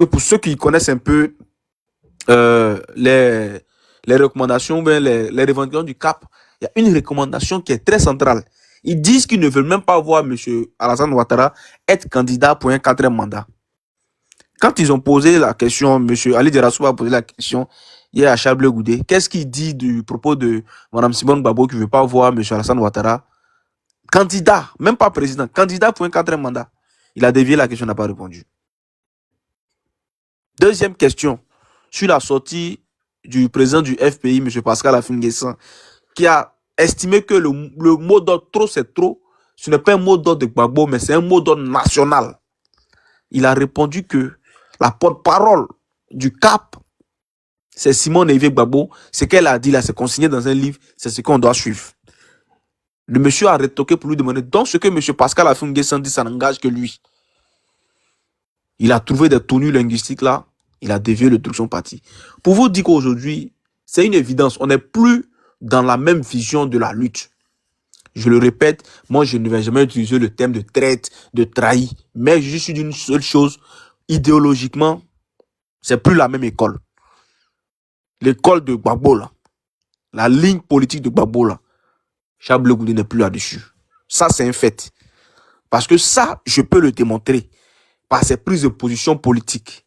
Et pour ceux qui connaissent un peu les recommandations, ben les revendications du CAP, il y a une recommandation qui est très centrale. Ils disent qu'ils ne veulent même pas voir M. Alassane Ouattara être candidat pour un 4e mandat. Quand ils ont posé la question, M. Ali Djerassou a posé la question hier à Charles Blé Goudé, qu'est-ce qu'il dit du propos de Mme Simone Gbagbo qui ne veut pas voir M. Alassane Ouattara candidat, même pas président, candidat pour un 4e mandat? Il a dévié la question, n'a pas répondu. Deuxième question, sur la sortie du président du FPI, M. Pascal Affi-N'Guessan, qui a estimé que le mot d'ordre trop, c'est trop. Ce n'est pas un mot d'ordre de Gbagbo, mais c'est un mot d'ordre national. Il a répondu que la porte-parole du CAP, c'est Simone Evier Gbagbo. Ce qu'elle a dit là, c'est consigné dans un livre, c'est ce qu'on doit suivre. Le monsieur a retoqué pour lui demander, donc ce que M. Pascal Affi-N'Guessan dit, ça n'engage que lui. Il a trouvé des tournures linguistiques là, il a dévié le truc de son parti. Pour vous dire qu'aujourd'hui, c'est une évidence, on n'est plus dans la même vision de la lutte. Je le répète, moi je ne vais jamais utiliser le terme de traite, de trahi, mais je suis d'une seule chose, idéologiquement, c'est plus la même école. L'école de Gbagbo là, la ligne politique de Gbagbo là, Charles Blé Goudé n'est plus là-dessus. Ça c'est un fait. Parce que ça, je peux le démontrer par ses prises de position politiques.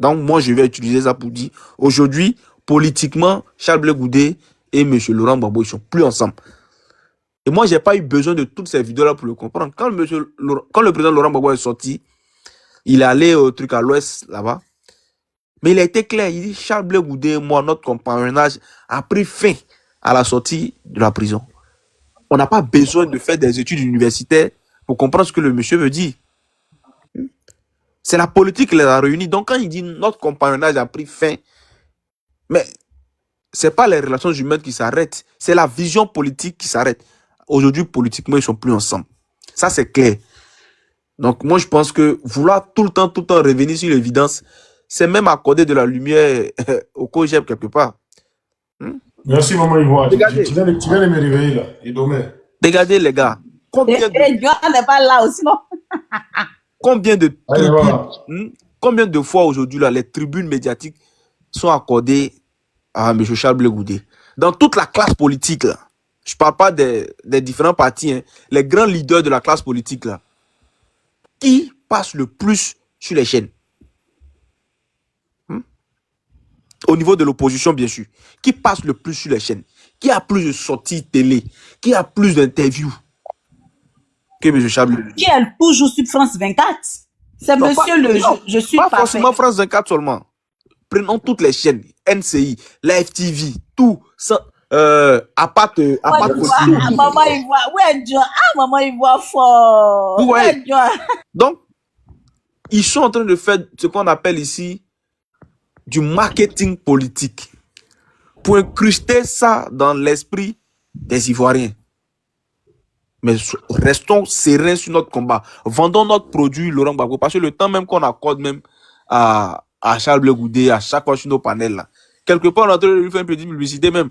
Donc moi je vais utiliser ça pour dire, aujourd'hui, politiquement, Charles Blé Goudé et M. Laurent Gbagbo, ils ne sont plus ensemble. Et moi, je n'ai pas eu besoin de toutes ces vidéos-là pour le comprendre. Quand le président Laurent Gbagbo est sorti, il est allé au truc à l'ouest, là-bas. Mais il a été clair. Il dit, Charles Blé Goudé et moi, notre compagnonnage a pris fin à la sortie de la prison. On n'a pas besoin de faire des études universitaires pour comprendre ce que le monsieur veut dire. C'est la politique qui les a réunis. Donc, quand il dit notre compagnonnage a pris fin, mais ce n'est pas les relations humaines qui s'arrêtent. C'est la vision politique qui s'arrête. Aujourd'hui, politiquement, ils ne sont plus ensemble. Ça, c'est clair. Donc, moi, je pense que vouloir tout le temps revenir sur l'évidence, c'est même accorder de la lumière au COJEP quelque part. Merci, maman Ivoire. Tu viens de me réveiller, là. Et demain. Regardez, les gars. Combien n'est pas là aussi, non? Combien de fois aujourd'hui, là, les tribunes médiatiques sont accordées à M. Charles Blé Goudé? Dans toute la classe politique, là. Je ne parle pas des différents partis, hein. Les grands leaders de la classe politique, là. Qui passe le plus sur les chaînes? Au niveau de l'opposition, bien sûr. Qui passe le plus sur les chaînes? Qui a plus de sorties télé? Qui a plus d'interviews que M. Charles Blé Goudé? Qui est toujours sur France 24? C'est monsieur je suis pas parfait. Forcément France 24 seulement. Prenons toutes les chaînes. NCI, la FTV, tout. Maman Ivoire, ouais, John. Ah, maman Ivoire fort. Ouais. Donc, ils sont en train de faire ce qu'on appelle ici du marketing politique pour incruster ça dans l'esprit des Ivoiriens. Mais restons sereins sur notre combat. Vendons notre produit, Laurent Gbagbo, parce que le temps même qu'on accorde même à Charles Blé Goudé, à chaque fois sur nos panels, là, quelque part, on est en train de lui faire une petite publicité même.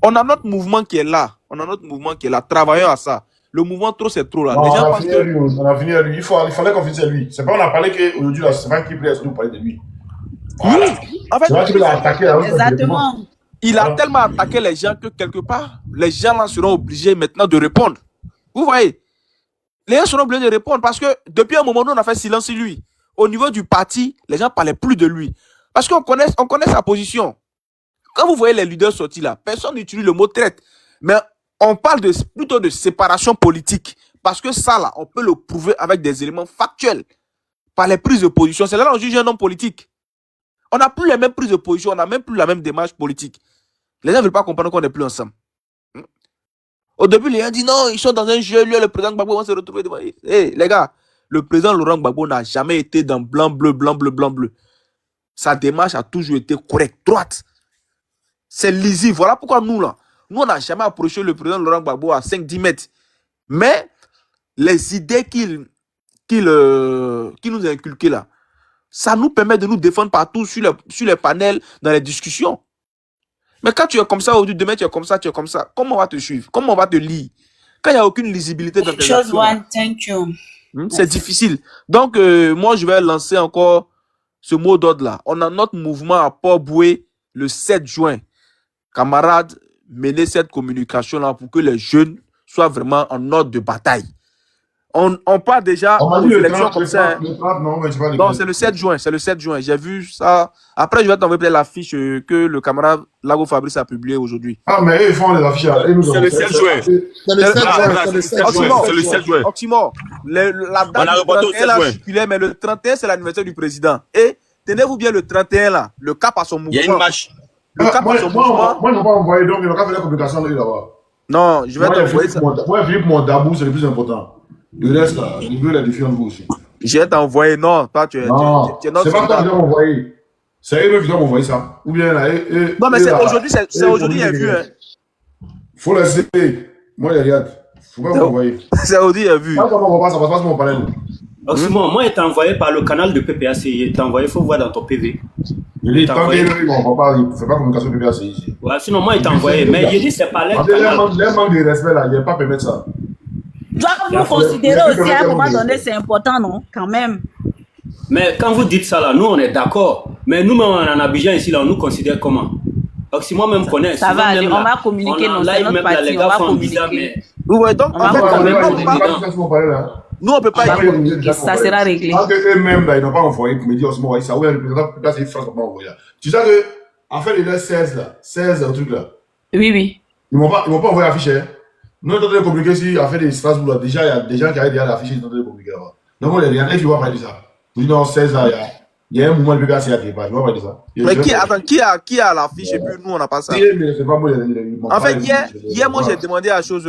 On a notre mouvement qui est là. Travaillons à ça. Le mouvement trop, c'est trop là. Non, on a fini à lui. Il fallait qu'on finisse à lui. C'est pas on a parlé qu'aujourd'hui, là, c'est Franck qui plaît, nous parler de lui. Voilà. Oui, en fait, exactement. Il a tellement attaqué les gens que quelque part, les gens là seront obligés maintenant de répondre. Vous voyez, les gens seront obligés de répondre parce que depuis un moment, nous, on a fait silence sur lui. Au niveau du parti, les gens ne parlaient plus de lui. Parce qu'on connaît sa position. Quand vous voyez les leaders sortis là, personne n'utilise le mot traite. Mais on parle plutôt de séparation politique. Parce que ça là, on peut le prouver avec des éléments factuels. Par les prises de position. C'est là qu'on juge un homme politique. On n'a plus les mêmes prises de position, on n'a même plus la même démarche politique. Les gens ne veulent pas comprendre qu'on n'est plus ensemble. Au début, les gens disent non, ils sont dans un jeu, lui et le président Gbagbo vont se retrouver devant. Hey, les gars, le président Laurent Gbagbo n'a jamais été dans blanc-bleu, blanc-bleu, blanc-bleu. Sa démarche a toujours été correcte, droite. C'est lisible. Voilà pourquoi nous, là, on n'a jamais approché le président Laurent Gbagbo à 5-10 mètres. Mais les idées qu'il nous a inculquées là, ça nous permet de nous défendre partout sur les panels, dans les discussions. Mais quand tu es comme ça aujourd'hui, demain tu es comme ça, comment on va te suivre? Comment on va te lire? Quand il n'y a aucune lisibilité dans tes actions. Thank you. C'est difficile. Donc, moi, je vais lancer encore ce mot d'ordre-là. On a notre mouvement à Port-Boué le 7 juin. Camarades, menez cette communication-là pour que les jeunes soient vraiment en ordre de bataille. On part déjà On m'a aux dit le élections 30, comme le ça. 30, le 30, non, mais je sais pas Non, lequel. c'est le 7 juin. C'est le 7 juin. J'ai vu ça. Après, je vais t'envoyer peut-être l'affiche que le camarade Lago Fabrice a publiée aujourd'hui. Ah, mais eux, ils font les affiches. Là. Et nous, C'est on le fait- 7 juin. C'est le 7 juin, c'est le 7 juin. Oxymore, C'est le 7 juin. Oxymore. La On date a du reporté au 31 là 7 juin. circulaire, mais le 31, c'est l'anniversaire du président. Et tenez-vous bien le 31 là, le cap à son Il y a une mouvement. marche. Le cap à son mouvement. Moi, ils n'ont pas envoyé, donc ils n'ont pas fait la communication de eux là-bas. Non, je vais Moi, t'envoyer ça. Philippe Mondabou, c'est le plus important. Le reste, là, je veux la défiance vous aussi. Je vais t'envoyer. Non, toi, tu es Non, notre c'est pas toi soldat. qui dois m'envoyer. C'est eux qui doivent m'envoyer ça. Ou bien là, Non, mais eux, c'est là, aujourd'hui, c'est eux, aujourd'hui, il y a ils vu. Hein. faut laisser. Moi, il y a rien. Faut pas m'envoyer. C'est aujourd'hui, il y a vu. Quand on m'envoie pas, ça passe pas sur mon panel. Oxymore, moi, il est envoyé par le canal de PPAC. Il est envoyé, il faut voir dans ton PV. Je dis, T'as tant envoyé. qu'ils ne m'envoient pas, il ne fait pas communication PPAC ici. Ouais, sinon, moi, il est envoyé. Mais il dit c'est par le Parce que les canal. manques de respect là, il ne va pas permettre ça. Doivent vous considérer aussi à un moment donné, c'est important, non? Quand même. Mais quand vous dites ça là, nous, on est d'accord. Mais nous-mêmes, en Abidjan ici, là, on nous considère comment? Oxymore même connaît. Ça Souvent, va même aller, là, on va communiquer, on en non, c'est live, notre même là, parti, les on gars va font bizarre, communiquer. mais Ouais, donc, On en va fait, pas on communiquer. peut pas- nous, on peut pas On va y communiquer, ça sera réglé. Tant qu'eux-mêmes, là, ils n'ont pas envoyé pour me dire, Oxymore, voyez ça, oui, le président PPAC, c'est France, pas envoyé là. Tu sais que, en fait, il y a 16 là, 16 trucs là. Oui, oui. Ils m'ont pas envoyé affiché. Hein. Nous, on est en train de communiquer si, en fait, des Strasbourg là, déjà, il y a des gens qui arrivent déjà l'affiche, ils sont en train de communiquer là-bas. Donc, on est rien, et tu vois parler de ça. Je dis, non, 16 là, il y a un mouvement de PPAC qui est pas, je vois parler de ça. Mais qui a l'affiche et puis nous, on n'a pas ça. Mais c'est pas moi, En fait, hier moi, j'ai demandé à chose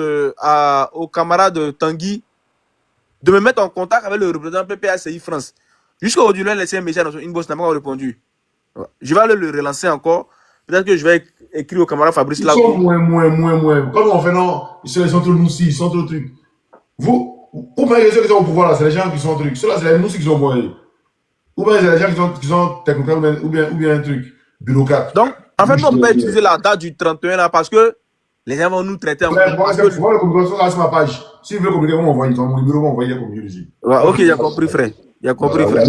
au camarade Tanguy de me mettre en contact avec le représentant PPACI France. Jusqu'à aujourd'hui, il a laissé un message dans son inbox, il n'a pas répondu. Je vais aller le relancer encore. Peut-être que je vais écrire au camarade Fabrice Ils là. sont moins. Comme on fait, non, ils sont trop nous ils sont trop trucs. Vous voyez ceux qui sont au pouvoir là, c'est les gens qui sont trucs. Ceux-là, c'est les nous qui sont envoyés. Ou bien c'est les gens qui sont technocrates ou bien un truc bureaucrate. Donc, en fait, nous, on peut utiliser la date du 31 là parce que les gens vont nous traiter en Ouais, moi, c'est pour la communication là sur ma page. Si vous voulez communiquer, vous m'envoyez. Mon numéro, vous m'envoyez la communication ici. Ouais, ok, il a compris, frère. Il a compris, frère.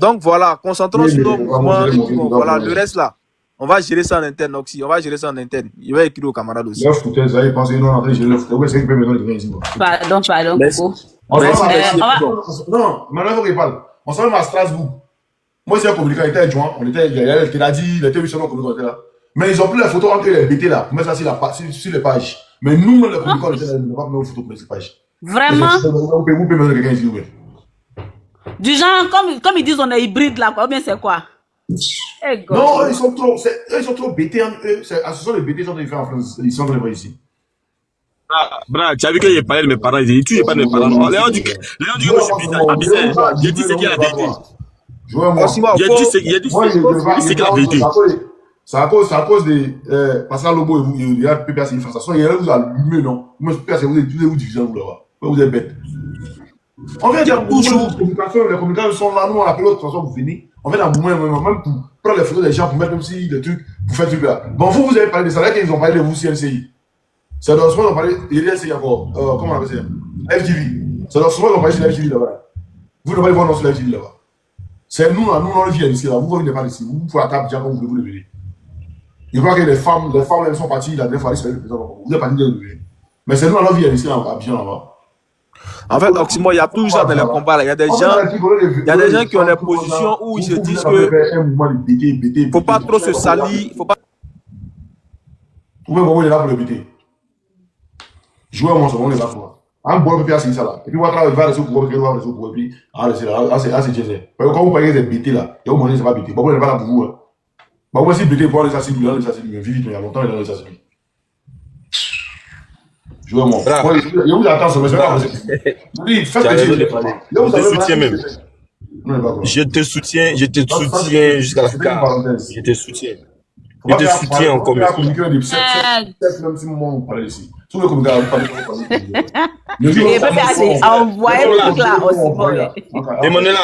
Donc voilà, concentrons sur nos mouvements. Et puis, bon, voilà, le reste là, on va gérer ça en interne aussi. On va gérer ça en interne. Je vais écrire aux camarades aussi. Le foutaise, vous allez penser, non, André, je le foutaise. Oui, c'est qui peut me donner quelqu'un ici. Pardon, Merci. Coco. Merci, on va- Non, maintenant, il faut qu'il parle. On s'en va à Strasbourg. Moi, c'est un communicant, il était adjoint. Il a dit, il était sur le communicant, là. Mais ils ont pris les photos entre les BT là, pour mettre ça sur les pages. Mais nous, les communicants, on n'a pas mis nos photos pour ces pages. Vraiment, Vous pouvez me donner quelqu'un ici, oui. du genre, comme ils disent, on est hybride là, quoi. Ou bien c'est quoi? Eh, God. Non, eux, ils sont trop BT. Ce sont les BT qui sont en train de faire en France. Ils sont en train de faire ici. Bra, tu as vu qu'il parlait de mes parents, il dit, tu n'es pas de mes parents. Non, Léon dit que moi, je suis bizarre. J'ai dit ce qu'il a vérité. Jouez-moi. J'ai dit ce qu'il a vérité. C'est à cause de Pascal Lobo et il y a PPAC France. Ça soit, il y a vous allumé, non? Moi, PPAC, vous êtes divisés, vous là-bas. Vous êtes bêtes. On vient dire toujours, les communications sont là, nous, on appelle l'autre, de toute façon, vous venez. On vient dans le moment, même pour prendre les photos des gens, pour mettre aussi des trucs, pour faire des trucs là. Bon, vous avez parlé de ça, là, qu'ils ont parlé de vous, CNCI. C'est dans ce moment, ils ont parlé, il y a CNCI encore, comment on appelle ça? FTV. C'est dans ce moment, ils ont parlé sur FTV là-bas. Vous ne pouvez pas voir sur FTV là-bas. C'est nous, on vient ici, là, vous venez pas ici, vous pouvez attendre déjà quand vous voulez venir. Je crois que les femmes, elles sont parties, la dernière fois, c'est le président, vous êtes partis de venir. Mais c'est nous, on vient ici, à Abidjan là-bas. En fait, Oxymore, il y a toujours ça dans les combats. Là. Il y a des gens qui ont des positions où ils se disent que faut pas trop se salir. Faut pas... Vous pouvez voir, il est là pour le BT. Jouez à mon second, il est là pour moi. Un bon PPA, c'est ça là. Et puis, il va rester au pouvoir, il va rester au pouvoir, et puis, c'est Jésé. Parce que quand vous parlez des BT là, il y a un moment, c'est pas BT. Bon, il n'est pas là pour vous. Bon, moi, si BT pour les assassins, il est vite, il y a longtemps, il est dans les assassins. Je vous attends sur le oui, faites Je te soutiens même. Je te soutiens jusqu'à la fin. Je te soutiens. Je te soutiens encore mieux. Même si on parle ici. Sur le communiqué, on parle. Et PPAC a envoyé le truc là aussi. Emmanuel,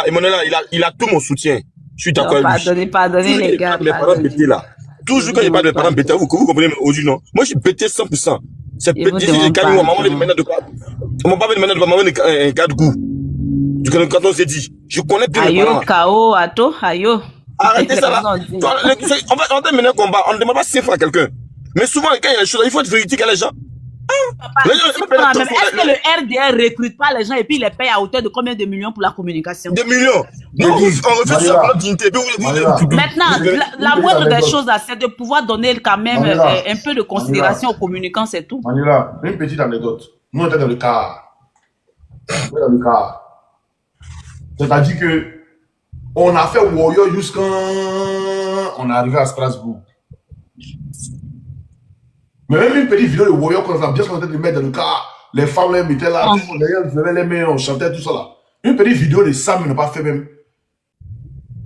il a tout mon soutien. Je suis d'accord avec lui. Pardonnez les gars. Les parents bêtés là. Toujours quand il parle de parents bêtés, vous comprenez, mais aujourd'hui non. Moi, je suis bêté 100%. C'est pété, c'est maman de maintenant de quoi. On m'a pas dit maintenant de maman un cas de goût. Du quand on s'est dit, je connais tous les Ayo, parents. K.O., Ato, Ayo. Arrêtez ça là. On va mener un combat, on ne demande pas 5 fois à quelqu'un. Mais souvent, quand il y a des choses, il faut être véridique à les gens. Papa, est-ce que le RDR recrute pas les gens et puis il les paye à hauteur de combien de millions pour la communication? Des millions. Non, on refuse ça pour notre dignité. Maintenant, la moindre des choses, c'est de pouvoir donner quand même un peu de considération aux communicants, c'est tout. Manila, une petite anecdote. Nous, on était dans le car. C'est-à-dire que on a fait Warrior jusqu'à on est arrivé à Strasbourg. Mais même une petite vidéo de Warrior qu'on a bien qu'on était de mettre dans le car, les femmes les mettaient là, les gens levaient les mains, on chantait tout ça là. Une petite vidéo de Sam n'a pas fait même.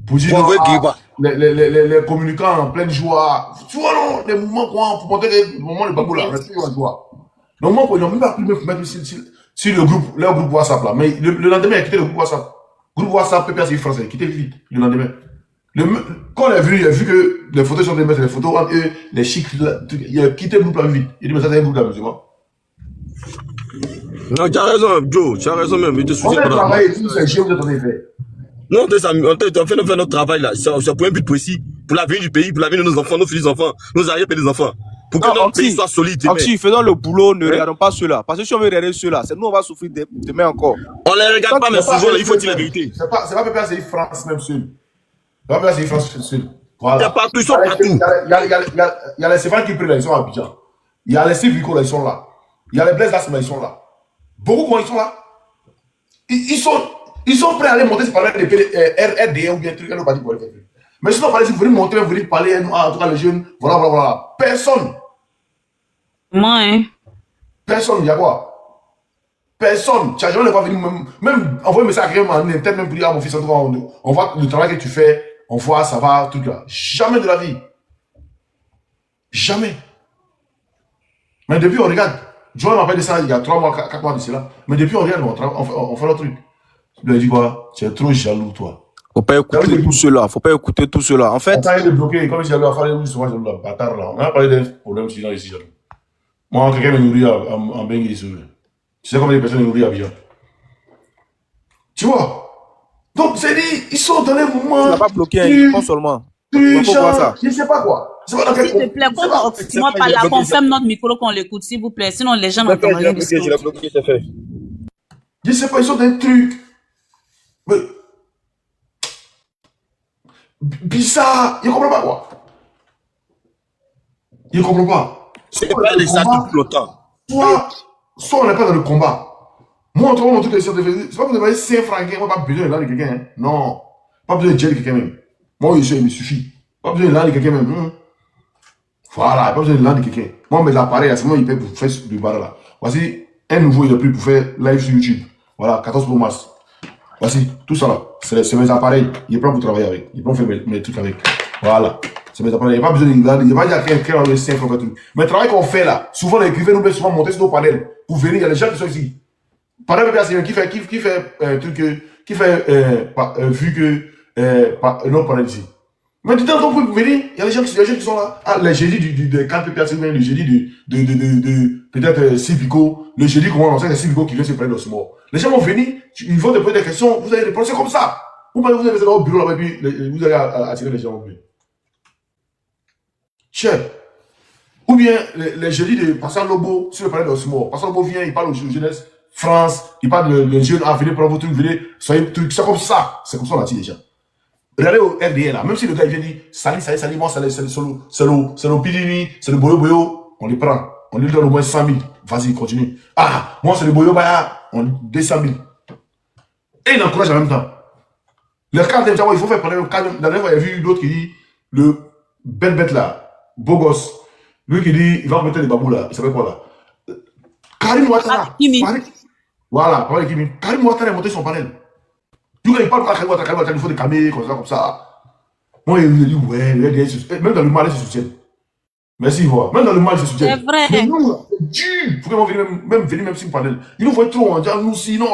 Pour dire les communicants en pleine joie. Tu vois non, les moments pour montrer les moments de babou là, on est toujours en joie. Le moment où ils n'ont même pas pu mettre sur le groupe, leur groupe WhatsApp là. Mais le lendemain, il a quitté le groupe WhatsApp. Groupe WhatsApp, PPACI français, quitté vite, le lendemain. Quand il a vu que les photos sont de mettre les photos entre eux, les chics, il a quitté le groupe là vite. Il dit, mais ça c'est un groupe là, musulman. Non, tu as raison, Joe, tu as raison même. Il te soutient pas. On a travaillé, tout c'est chier, vous êtes en effet. Non, on fait notre travail là. C'est pour un but précis. Pour l'avenir du pays, pour l'avenir de nos enfants, nos futurs-enfants, nos arrière-petits-enfants. Pour que notre pays soit solide. Oxy, faisons le boulot, ne regardons pas ceux-là. Parce que si on veut regarder ceux-là, c'est nous, on va souffrir demain encore. On les regarde pas, mais souvent, il faut dire la vérité. C'est pas PPACI France même seul. C'est pas PPACI France seul. Voilà. Il y a partout, ils sont partout. Il y a les Séphane qui prennent là, ils sont à Abidjan. Il y a les Vico là, ils sont là. Il y a les Blaise Lasma, ils sont là. Beaucoup quand ils sont là. Ils sont prêts à aller monter par les RDA ou bien truc, pas dit pour les faire. Mais sinon, vous venez monter, vous venez parler, en tout cas les jeunes, voilà. Personne. Moi, hein. Personne, il y a quoi? Personne. Tu n'as jamais pas venir, même envoyer un message à quelqu'un, peut-être même pour dire à mon fils, on voit le travail que tu fais, on voit, ça va, tout là. Jamais de la vie. Jamais. Mais depuis, on regarde. Joël m'a parlé de ça il y a 3 mois, 4 mois de cela. Mais depuis, on regarde, on fait notre truc. Je lui ai dit quoi? Tu es trop jaloux, toi. Faut pas écouter tout cela. Faut pas écouter tout cela. En fait. Attends, il est bloqué. Comme il jaloux, il fallait souvent jaloux, là. Bâtard, là. On a parlé d'un problème ici, jaloux. Moi, quelqu'un me nourrit en Bengue ici. Tu sais combien de personnes me nourrissent à Abidjan? Tu vois? Donc, c'est dit, ils sont dans les moments. Tu n'as pas bloqué un non seulement. Je ne sais pas quoi. S'il te plaît, quand moi par là, qu'on ferme notre micro, qu'on l'écoute, s'il vous plaît. Sinon, les gens n'entendent rien. Je l'ai bloqué, c'est fait. Je ne sais pas, ils sont des trucs. Mais. Bizarre. Ils ne comprennent pas quoi. Ils ne comprennent pas. C'est pas des ça tout longtemps. Soit on n'est pas dans le combat. Moi, on trouve mon truc, c'est pas pour demander 5 francs, on n'a pas besoin de l'âme de quelqu'un. Hein. Non. Pas besoin de dire de quelqu'un même. Moi, il me suffit. Pas besoin de l'âme de quelqu'un même. Voilà, pas besoin de l'âme de quelqu'un. Moi, mes appareils, c'est moi, il paye pour faire du bar là. Voici un nouveau, il a pris pour faire live sur YouTube. Voilà, 14 Pro Max. Voici, tout ça là. C'est mes appareils. Il prend pour travailler avec. Il prend faire mes trucs avec. Voilà. C'est mes appareils. Il n'y a pas besoin de l'âme. Il n'y a pas dire quelqu'un dans les 5 francs. Mais le travail qu'on fait là, souvent les écrivains nous laissent souvent monter sur nos panels. Pour venir, il y a des gens qui sont ici. Par exemple, qui fait vu que non panel ici. Mais du temps qu'on peut venir, il y a des gens qui sont là. Ah, les jeudis de 4 PPACI, le jeudi de peut-être Civico, le jeudi comment on sait que c'est Civico qui vient se prendre dans ce mort. Les gens vont venir, ils vont te poser des questions, vous allez répondre, c'est comme ça. Vous allez rester dans le bureau là-bas et puis vous allez attirer les gens. Chef. Ou bien les jeudis de Pascal Lobo sur le palais d'Osmo. Pascal Lobo vient, il parle aux jeunesse France, il parle de jeunes, venez prendre vos trucs, venez, soyez trucs, c'est comme ça. C'est comme ça on attire les gens. Regardez au RDA là, même si le gars il vient dire salut, moi c'est le Pidini, c'est le Boyo, on les prend. On lui donne au moins 100 000. Vas-y, continue. Ah, moi c'est le Boyo Baya, on 200 000. Et il encourage en même temps. Le cas il faut faire parler le cas. La dernière fois, il y a vu d'autres qui dit le bête là, beau gosse. Lui qui dit, il va mettre des babous là, il s'appelle quoi là? Karim Ouattara. Voilà, Karim Ouattara a monté son panel. Du coup, il parle à Karim Ouattara, il faut des caméras, comme ça. Moi, il dit, ouais, même dans le mal, il se soutient. Merci, voilà. Même dans le mal, il se soutient. C'est vrai. Mais non, c'est dur. Il faut qu'ils venir même sur le panel. Ils nous voient trop, on dit, nous si, non,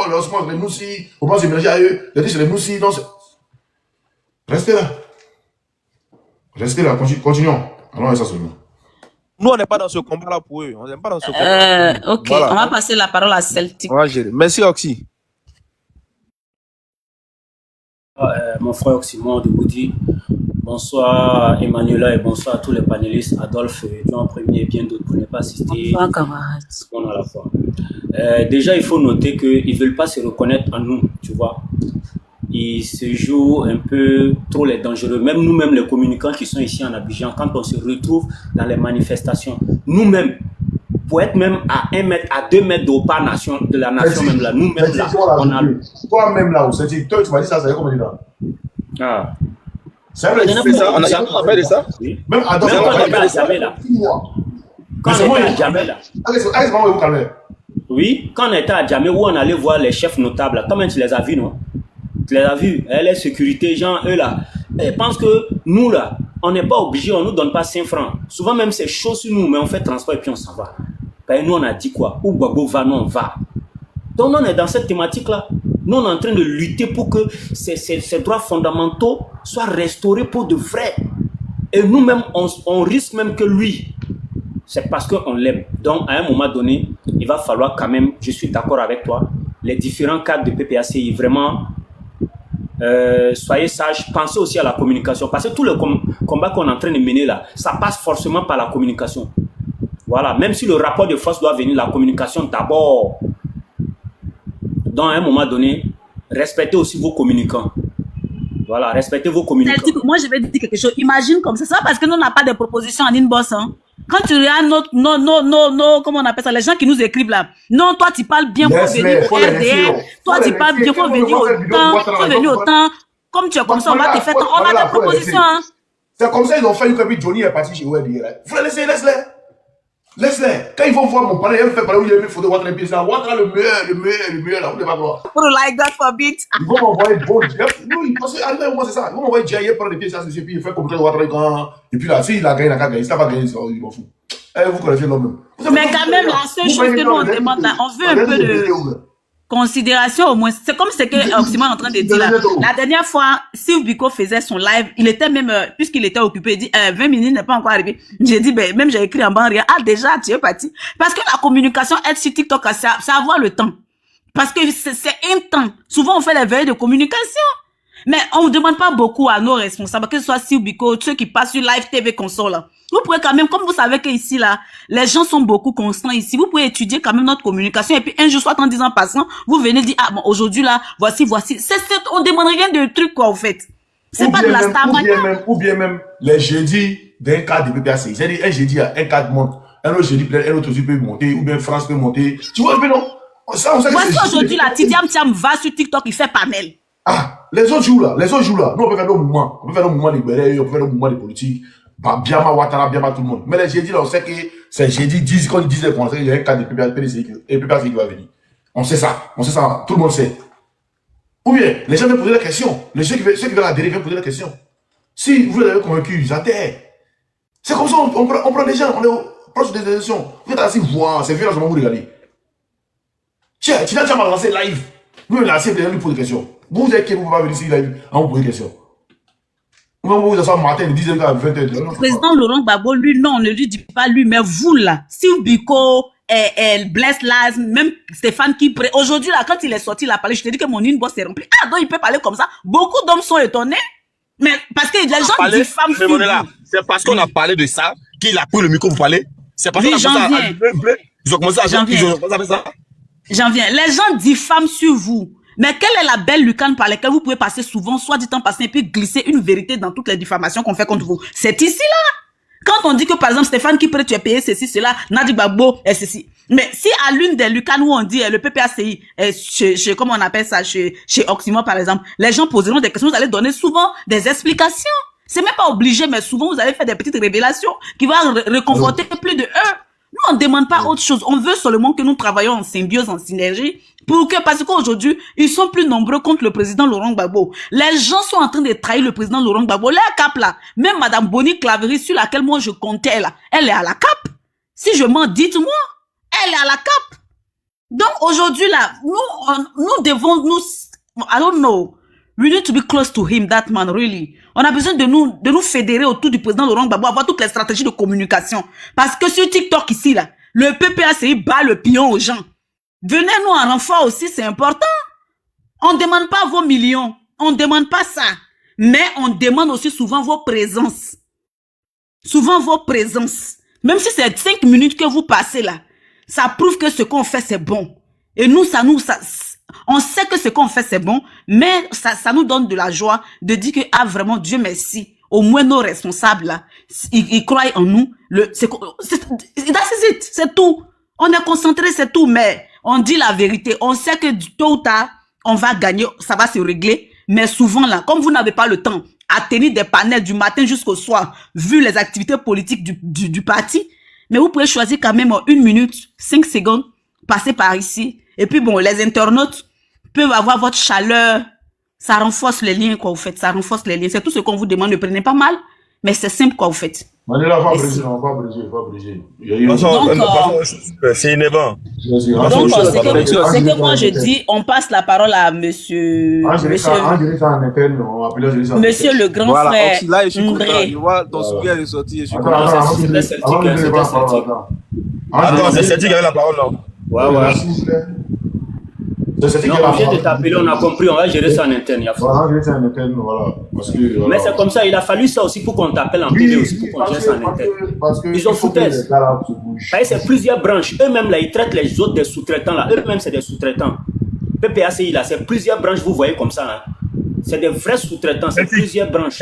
les nous si, on pense émerger à eux. Il a dit, c'est les nous si, non, c'est. Restez là, continuons. Allons, ça seulement. Nous, on n'est pas dans ce combat-là pour eux. On n'est pas dans ce combat. Ok, Voilà. on va passer la parole à Celtic. On va gérer. Merci, Oxy. mon frère Oxymore de Woody. Bonsoir Emmanuela et bonsoir à tous les panélistes. Adolphe, en premier et bien d'autres pour ne pas assister. Bonsoir camarades. À la fois. Déjà, il faut noter qu'ils ne veulent pas se reconnaître en nous, tu vois. Ils se jouent un peu trop les dangereux. Même nous-mêmes, les communicants qui sont ici en Abidjan, quand on se retrouve dans les manifestations, nous-mêmes, pour être même à 1 mètre, à 2 mètres de pas nation, de la nation même là, nous-mêmes là, on a... Toi-même là, toi, tu m'as dit ça, ça fait combien de temps? Ah. C'est vrai, on a jamais de ça. Oui. Même quand on était à Djamé là. Quand on était à Djamé là. Oui, quand on était à Djamé où on allait voir les chefs notables là, toi-même tu les as vus, non? Tu les as vus, les sécurités, gens, eux là. Ils pensent que nous là, on n'est pas obligé, on ne nous donne pas 5 francs. Souvent même c'est chaud sur nous, mais on fait transport et puis on s'en va. Ben, nous on a dit quoi? Où Gbagbo va, nous on va. Donc on est dans cette thématique là. Nous on est en train de lutter pour que ces droits fondamentaux soient restaurés pour de vrai. Et nous-mêmes, on risque même que lui, c'est parce qu'on l'aime. Donc à un moment donné, il va falloir quand même, je suis d'accord avec toi, les différents cadres de PPACI, vraiment, soyez sages, pensez aussi à la communication. Parce que tout le combat qu'on est en train de mener là, ça passe forcément par la communication. Voilà, même si le rapport de force doit venir, la communication d'abord. Donc à un moment donné, respectez aussi vos communicants. Voilà, respectez vos communicants. Moi, je vais dire quelque chose. Imagine comme ça. C'est pas parce que nous n'avons pas de propositions en inbox. Hein. Quand tu regardes comment on appelle ça, les gens qui nous écrivent là. Non, toi, tu parles bien, faut venir au RDR. Toi, tu parles bien, faut venir au temps. Comme tu es comme ça, on va te faire. On a des propositions. Hein. C'est comme ça, ils ont fait que Johnny est parti chez ORDR. Faut laisser, laisse-les. Laisse-les. Quand ils vont voir mon père, ils vont faire parler où il y a mis photo de Ouattara Piesa. Ouattara le meilleur, là, vous ne pas voir. Pour like God forbid. Ils vont m'envoyer bon. Non, parce que arrivé au moins c'est ça. Ils vont m'envoyer Diaye prendre des pièces à ce puis il fait comme ça Ouattara quand. Et puis là, s'il a gagné, il a gagné. S'il n'a pas gagné, il m'en fout. Vous connaissez l'homme même. Mais quand même, la seule chose que nous on demande là, on veut un peu de considération au moins. C'est comme ce que Oxymore est en train de dire là. La dernière fois, Sylve Biko faisait son live, il était même, puisqu'il était occupé, il dit 20 minutes n'est pas encore arrivé. J'ai dit, ben, même j'ai écrit en bas rien. Ah, déjà, tu es parti. Parce que la communication, être sur TikTok, c'est avoir le temps. Parce que c'est un temps. Souvent, on fait les veilles de communication. Mais on ne demande pas beaucoup à nos responsables, que ce soit Sylve Biko, ceux qui passent sur Live TV Console là. Vous pouvez quand même, comme vous savez qu'ici, là, les gens sont beaucoup constants ici, vous pouvez étudier quand même notre communication et puis un jour, soit en 10 ans passant, vous venez dire, ah bon, aujourd'hui, là, voici. On demande rien de trucs, quoi, en fait. C'est pas de la star. Ou bien même, les jeudis d'un cadre de PPAC. C'est-à-dire, un jeudi, un cadre monte, un autre jeudi, un autre aussi peut monter, ou bien France peut monter. Tu vois, mais non. Ça, on sait voici aujourd'hui, là, Tidiam Thiam va sur TikTok, il fait panel. Ah, les autres jours, là, nous, on peut faire nos mouvements. On peut faire nos mouvements libérés, on peut faire nos mouvements de politique. Bah, Biama, Ouattara, Biama, tout le monde. Mais les jeudis, là, on sait que c'est jeudi 10, quand ils disaient qu'on il y a un cas de PPAC qui va venir. On sait ça, tout le monde sait. Ou bien, les gens viennent poser la question. Ceux qui veulent adhérer viennent poser la question. Si vous l'avez convaincu, ils adhèrent. C'est comme ça, on prend des gens, on est proche des élections. Vous êtes assis, voir, c'est violent, je m'en vous regarder. Tiens, tu n'as jamais lancé live. Nous, là, c'est lui poser des questions. Vous êtes qui vous pouvez pas venir ici live, à vous poser des questions. Vous vous asseoir matin, 10h à 20h. Le président Laurent Gbagbo, lui, non, on ne lui dit pas lui, mais vous, là, Sylve Biko, Bless Laz, même Stéphane Kipré. Aujourd'hui, là, quand il est sorti, il a parlé, je te dis que mon inbox est rempli. Ah, donc il peut parler comme ça. Beaucoup d'hommes sont étonnés. Mais parce que les gens diffament Sylve Biko. C'est parce qu'on a parlé de ça qu'il a pris le micro pour parler. C'est parce qu'on a fait ça. Ils ont commencé à faire ça. J'en viens. Les gens diffament sur vous. Mais quelle est la belle lucane par laquelle vous pouvez passer souvent, soit dit en passant, et puis glisser une vérité dans toutes les diffamations qu'on fait contre vous? C'est ici, là. Quand on dit que, par exemple, Stéphane Kipré, tu es payé ceci, cela, Nadi Gbagbo, et ceci. Mais si à l'une des lucanes où on dit le PPACI, chez comment on appelle ça, chez Oxymore, par exemple, les gens poseront des questions, vous allez donner souvent des explications. C'est même pas obligé, mais souvent, vous allez faire des petites révélations qui vont réconforter plus de eux. Nous, on ne demande pas autre chose. On veut seulement que nous travaillions en symbiose, en synergie, parce qu'aujourd'hui, ils sont plus nombreux contre le président Laurent Gbagbo. Les gens sont en train de trahir le président Laurent Gbagbo. Leur cap, là, même Madame Bonnie Claverie, sur laquelle moi je comptais, là, elle est à la cap. Si je m'en dites-moi, elle est à la cap. Donc, aujourd'hui, là, nous devons, I don't know. We need to be close to him, that man, really. On a besoin de nous fédérer autour du président Laurent Gbagbo, avoir toutes les stratégies de communication. Parce que sur TikTok ici, là, le PPACI bat le pion aux gens. Venez-nous en renfort aussi, c'est important. On ne demande pas vos millions. On ne demande pas ça. Mais on demande aussi souvent vos présences. Souvent vos présences. Même si c'est 5 minutes que vous passez là, ça prouve que ce qu'on fait, c'est bon. Et nous, on sait que ce qu'on fait, c'est bon, mais ça nous donne de la joie de dire que, ah, vraiment, Dieu merci. Au moins, nos responsables là, ils croient en nous. C'est tout. On est concentré, c'est tout, mais on dit la vérité. On sait que tôt ou tard, on va gagner, ça va se régler. Mais souvent là, comme vous n'avez pas le temps à tenir des panels du matin jusqu'au soir, vu les activités politiques du parti, mais vous pouvez choisir quand même 1 minute, 5 secondes, passer par ici. Et puis bon, les internautes peuvent avoir votre chaleur. Ça renforce les liens, quoi, vous faites. Ça renforce les liens. C'est tout ce qu'on vous demande. Ne prenez pas mal, mais c'est simple, quoi, vous faites. Manila, pas briser, non, pas briser. C'est énervant. Donc, c'est que moi, je dis, on passe la parole à monsieur le grand voilà, frère. Là, je suis content. André. Je vois ton sourire est sorti. Je suis content. Attends, c'est Celtic qui avait la parole, là. Ouais. Non, on vient de t'appeler, on a compris, on va gérer ça en interne. Mais c'est comme ça, il a fallu ça aussi pour qu'on t'appelle en télé aussi, pour qu'on gère ça en interne. Ils ont foutaise. C'est plusieurs branches. Eux-mêmes, là, ils traitent les autres des sous-traitants, là. Eux-mêmes, c'est des sous-traitants. PPACI, là, c'est plusieurs branches, vous voyez comme ça, hein. C'est des vrais sous-traitants, c'est plusieurs branches.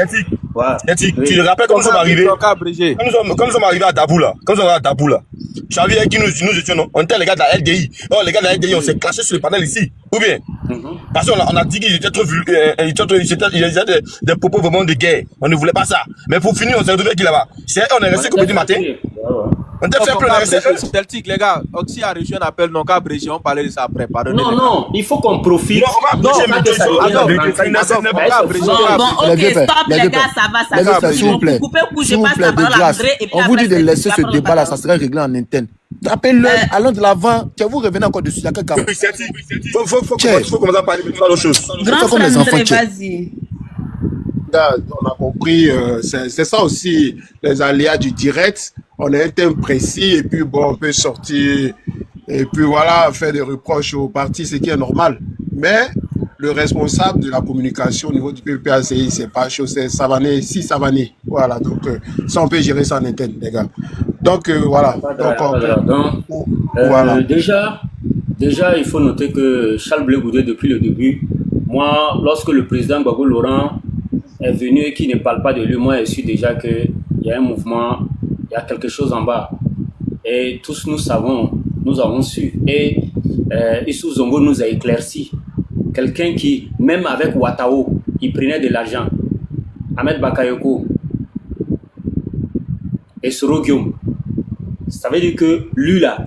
Tu te rappelles quand nous sommes arrivés à Dabou, là. Tu savais avec qui nous étions, non? On était les gars de la LDI. Oh, les gars de la LDI, on s'est clashé sur le panel ici. Ou bien? Parce qu'on a dit qu'ils étaient trop vulgaires. Ils avaient des propos vraiment de guerre. On ne voulait pas ça. Mais pour finir, on s'est retrouvé qui là-bas? On est resté comme du matin. On était fait plein de Celtic, les gars, Oxy a reçu un appel, donc à Brigitte, on parlait de ça après. Pardonnez. Non, il faut qu'on profite. Non, on va ok, stop, les gars, ça va. S'il vous plaît, de grâce, on vous dit de laisser ce débat là, ça serait réglé en interne. Appelle-le, allons de l'avant. Vous revenez encore dessus. Il y a quelqu'un. Faut commencer à parler de d'autres choses. Grand frère André, vas-y. On a compris, c'est ça aussi, les aléas du direct. On a un thème précis et puis bon, on peut sortir et puis voilà, faire des reproches au parti, ce qui est normal. Mais le responsable de la communication au niveau du PPACI, c'est pas chose, c'est Savané, Savané. Voilà, donc ça, on peut gérer ça en interne, les gars. Donc voilà. Voilà. Déjà, il faut noter que Charles Blé Goudé, depuis le début, moi, lorsque le président Gbagbo Laurent est venu et qui ne parle pas de lui, moi, je suis déjà qu'il y a un mouvement, il y a quelque chose en bas. Et tous nous avons su. Et Issou Zongo nous a éclairci. Quelqu'un qui, même avec Ouattao, il prenait de l'argent. Ahmed Bakayoko et Soro Guillaume. Ça veut dire que lui, là,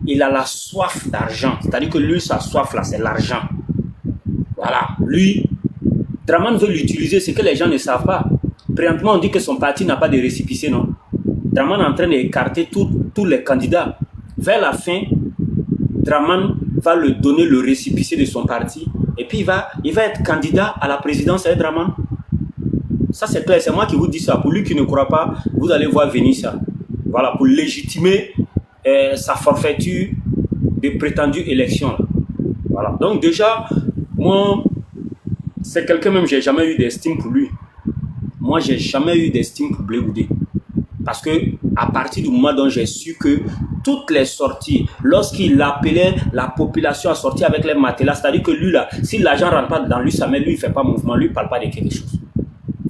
il a la soif d'argent. C'est-à-dire que lui, sa soif, là, c'est l'argent. Voilà. Lui, Draman veut l'utiliser, c'est que les gens ne savent pas. Présentement, on dit que son parti n'a pas de récépissé, non? Draman est en train d'écarter tous les candidats. Vers la fin, Draman va lui donner le récépissé de son parti et puis il va être candidat à la présidence avec Draman. Ça, c'est clair, c'est moi qui vous dis ça. Pour lui qui ne croit pas, vous allez voir venir ça. Voilà, pour légitimer sa forfaiture de prétendues élections. Voilà. Donc déjà, moi, c'est quelqu'un même, j'ai jamais eu d'estime pour lui. Moi, j'ai jamais eu d'estime pour Blé Goudé. Parce que à partir du moment dont j'ai su que toutes les sorties, lorsqu'il appelait la population à sortir avec les matelas, c'est-à-dire que lui là, si l'argent ne rentre pas dans lui, ça met lui, il ne fait pas mouvement, lui, il ne parle pas de quelque chose.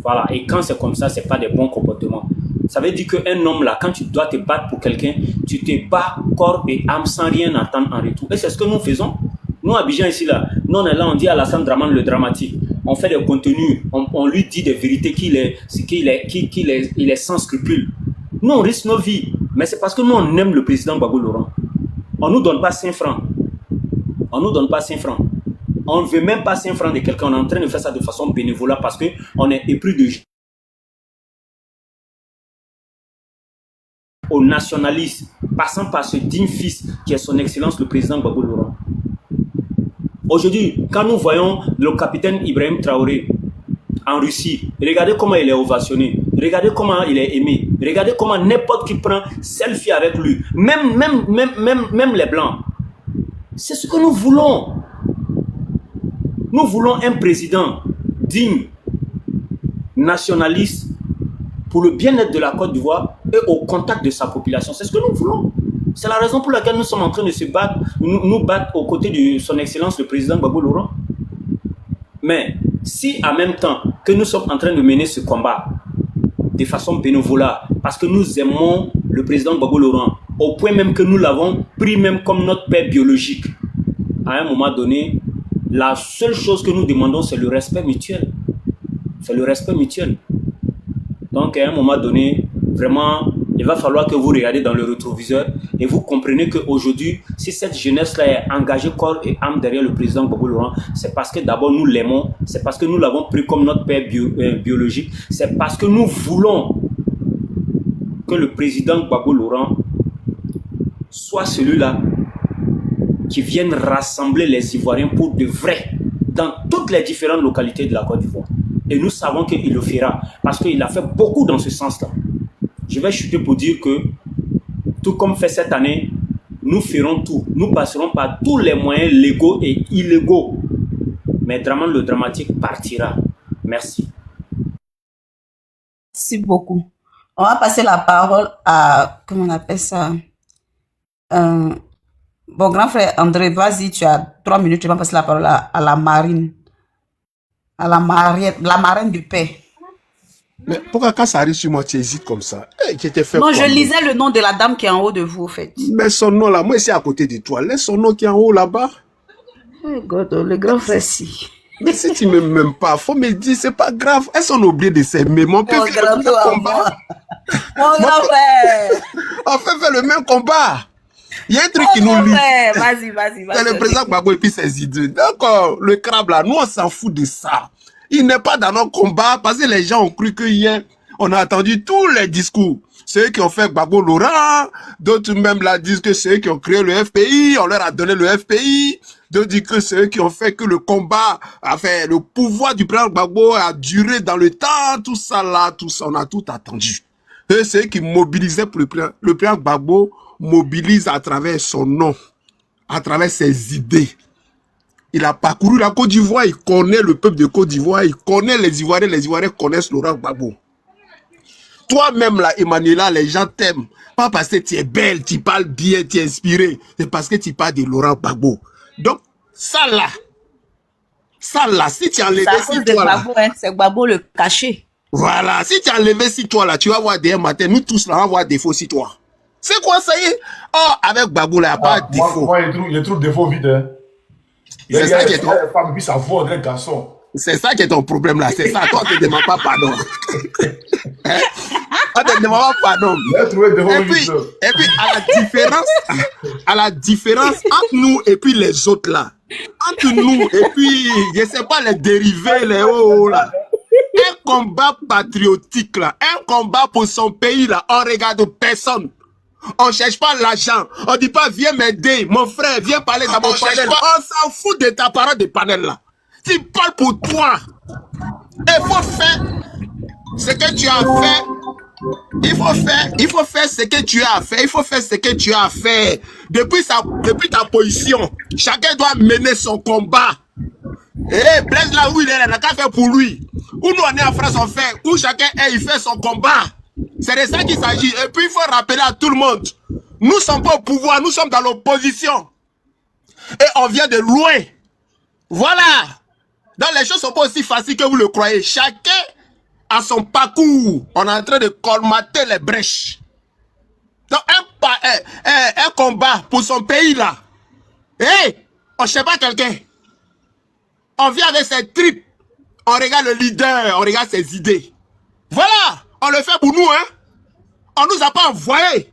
Voilà, et quand c'est comme ça, ce n'est pas des bons comportements. Ça veut dire qu'un homme là, quand tu dois te battre pour quelqu'un, tu te bats corps et âme sans rien attendre en retour. Et c'est ce que nous faisons. Nous, à Abidjan ici là, nous on est là, on dit à Alassane Dramane le dramatique. On fait des contenus, on lui dit des vérités qu'il est sans scrupules. Nous, on risque nos vies. Mais c'est parce que nous, on aime le président Gbagbo Laurent. On ne nous donne pas 5 francs. On ne nous donne pas 5 francs. On ne veut même pas 5 francs de quelqu'un. On est en train de faire ça de façon bénévole parce qu'on est épris de au nationalisme, passant par ce digne fils qui est son excellence le président Gbagbo Laurent. Aujourd'hui, quand nous voyons le capitaine Ibrahim Traoré en Russie, regardez comment il est ovationné. Regardez comment il est aimé. Regardez comment n'importe qui prend selfie avec lui. Même les Blancs. C'est ce que nous voulons. Nous voulons un président digne, nationaliste, pour le bien-être de la Côte d'Ivoire et au contact de sa population. C'est ce que nous voulons. C'est la raison pour laquelle nous sommes en train de se battre, nous battre aux côtés de son Excellence le président Gbagbo Laurent. Mais si en même temps que nous sommes en train de mener ce combat de façon bénévolale, parce que nous aimons le président Gbagbo Laurent, au point même que nous l'avons pris même comme notre père biologique, à un moment donné, la seule chose que nous demandons, c'est le respect mutuel. C'est le respect mutuel. Donc, à un moment donné, vraiment, il va falloir que vous regardez dans le rétroviseur et vous comprenez qu'aujourd'hui, si cette jeunesse-là est engagée corps et âme derrière le président Gbagbo Laurent, c'est parce que d'abord nous l'aimons, c'est parce que nous l'avons pris comme notre père biologique, c'est parce que nous voulons que le président Gbagbo Laurent soit celui-là qui vienne rassembler les Ivoiriens pour de vrai dans toutes les différentes localités de la Côte d'Ivoire. Et nous savons qu'il le fera parce qu'il a fait beaucoup dans ce sens-là. Je vais chuter pour dire que, tout comme fait cette année, nous ferons tout. Nous passerons par tous les moyens légaux et illégaux. Mais Draman le dramatique partira. Merci. Merci beaucoup. On va passer la parole à, comment on appelle ça? Bon, grand frère André, vas-y, tu as 3 minutes, tu vas passer la parole à la marine. À la marraine du paix. Mais pourquoi quand ça arrive sur moi, tu hésites comme ça? Fait non, je lisais le nom de la dame qui est en haut de vous, au fait. Mais son nom là, moi ici à côté de toi, laisse son nom qui est en haut là-bas. Oh God, le grand frère si. Mais si tu ne m'aimes pas, faut me dire, c'est pas grave. Elles sont oubliées de s'aimer. Mais on peut faire le même combat. Mon grand frère. On peut faire le même combat. Il y a un truc qui nous lie. Vas-y. C'est le président Gbagbo et puis ses idées. D'accord, le crabe là, nous on s'en fout de ça. Il n'est pas dans nos combats parce que les gens ont cru que hier, on a attendu tous les discours. Ceux qui ont fait Gbagbo Laurent, d'autres même là disent que ceux qui ont créé le FPI, on leur a donné le FPI. D'autres disent que ceux qui ont fait que le combat, enfin le pouvoir du président Gbagbo a duré dans le temps, tout ça là, tout ça, on a tout attendu. Et ceux qui mobilisaient pour le président Gbagbo mobilise à travers son nom, à travers ses idées. Il a parcouru la Côte d'Ivoire, il connaît le peuple de Côte d'Ivoire, il connaît les Ivoiriens connaissent Laurent Gbagbo. Toi-même là, Emmanuela, les gens t'aiment. Pas parce que tu es belle, tu parles bien, tu es inspiré. C'est parce que tu parles de Laurent Gbagbo. Donc, ça là, si tu enlèves si toi là. C'est Gbagbo le caché. Voilà, si tu enlèves si toi là, tu vas voir demain matin, nous tous là, on va voir défaut si toi. C'est quoi ça y est? Oh, avec Gbagbo là, il n'y a pas de défaut. Moi, il y a trop de défauts vides. Hein. C'est ça qui est ton... femme, puis ça vaut un garçon. C'est ça qui est ton problème là, c'est ça. Toi, tu ne demandes pas pardon. Hein? On ne demande pas pardon. Et puis, à la différence entre nous et puis les autres là, entre nous et puis, je ne sais pas, les dérivés, les hauts là, un combat patriotique là, un combat pour son pays là, on regarde personne. On ne cherche pas l'argent. On ne dit pas, viens m'aider, mon frère, viens parler dans mon panel. On s'en fout de ta parole de panel là. Tu parles pour toi. Il faut faire ce que tu as fait. Il faut faire ce que tu as fait. Il faut faire ce que tu as fait. Depuis ta position, chacun doit mener son combat. Et Blaise là où il est, il n'a qu'à faire pour lui. Où nous on est en France, on fait. Où chacun est, il fait son combat. C'est de ça qu'il s'agit. Et puis il faut rappeler à tout le monde. Nous ne sommes pas au pouvoir, nous sommes dans l'opposition. Et on vient de loin. Voilà. Donc les choses ne sont pas aussi faciles que vous le croyez. Chacun a son parcours. On est en train de colmater les brèches. Donc un combat pour son pays là. Hey, on ne cherche pas quelqu'un. On vient avec ses tripes. On regarde le leader, on regarde ses idées. Voilà, on le fait pour nous, hein. On ne nous a pas envoyé.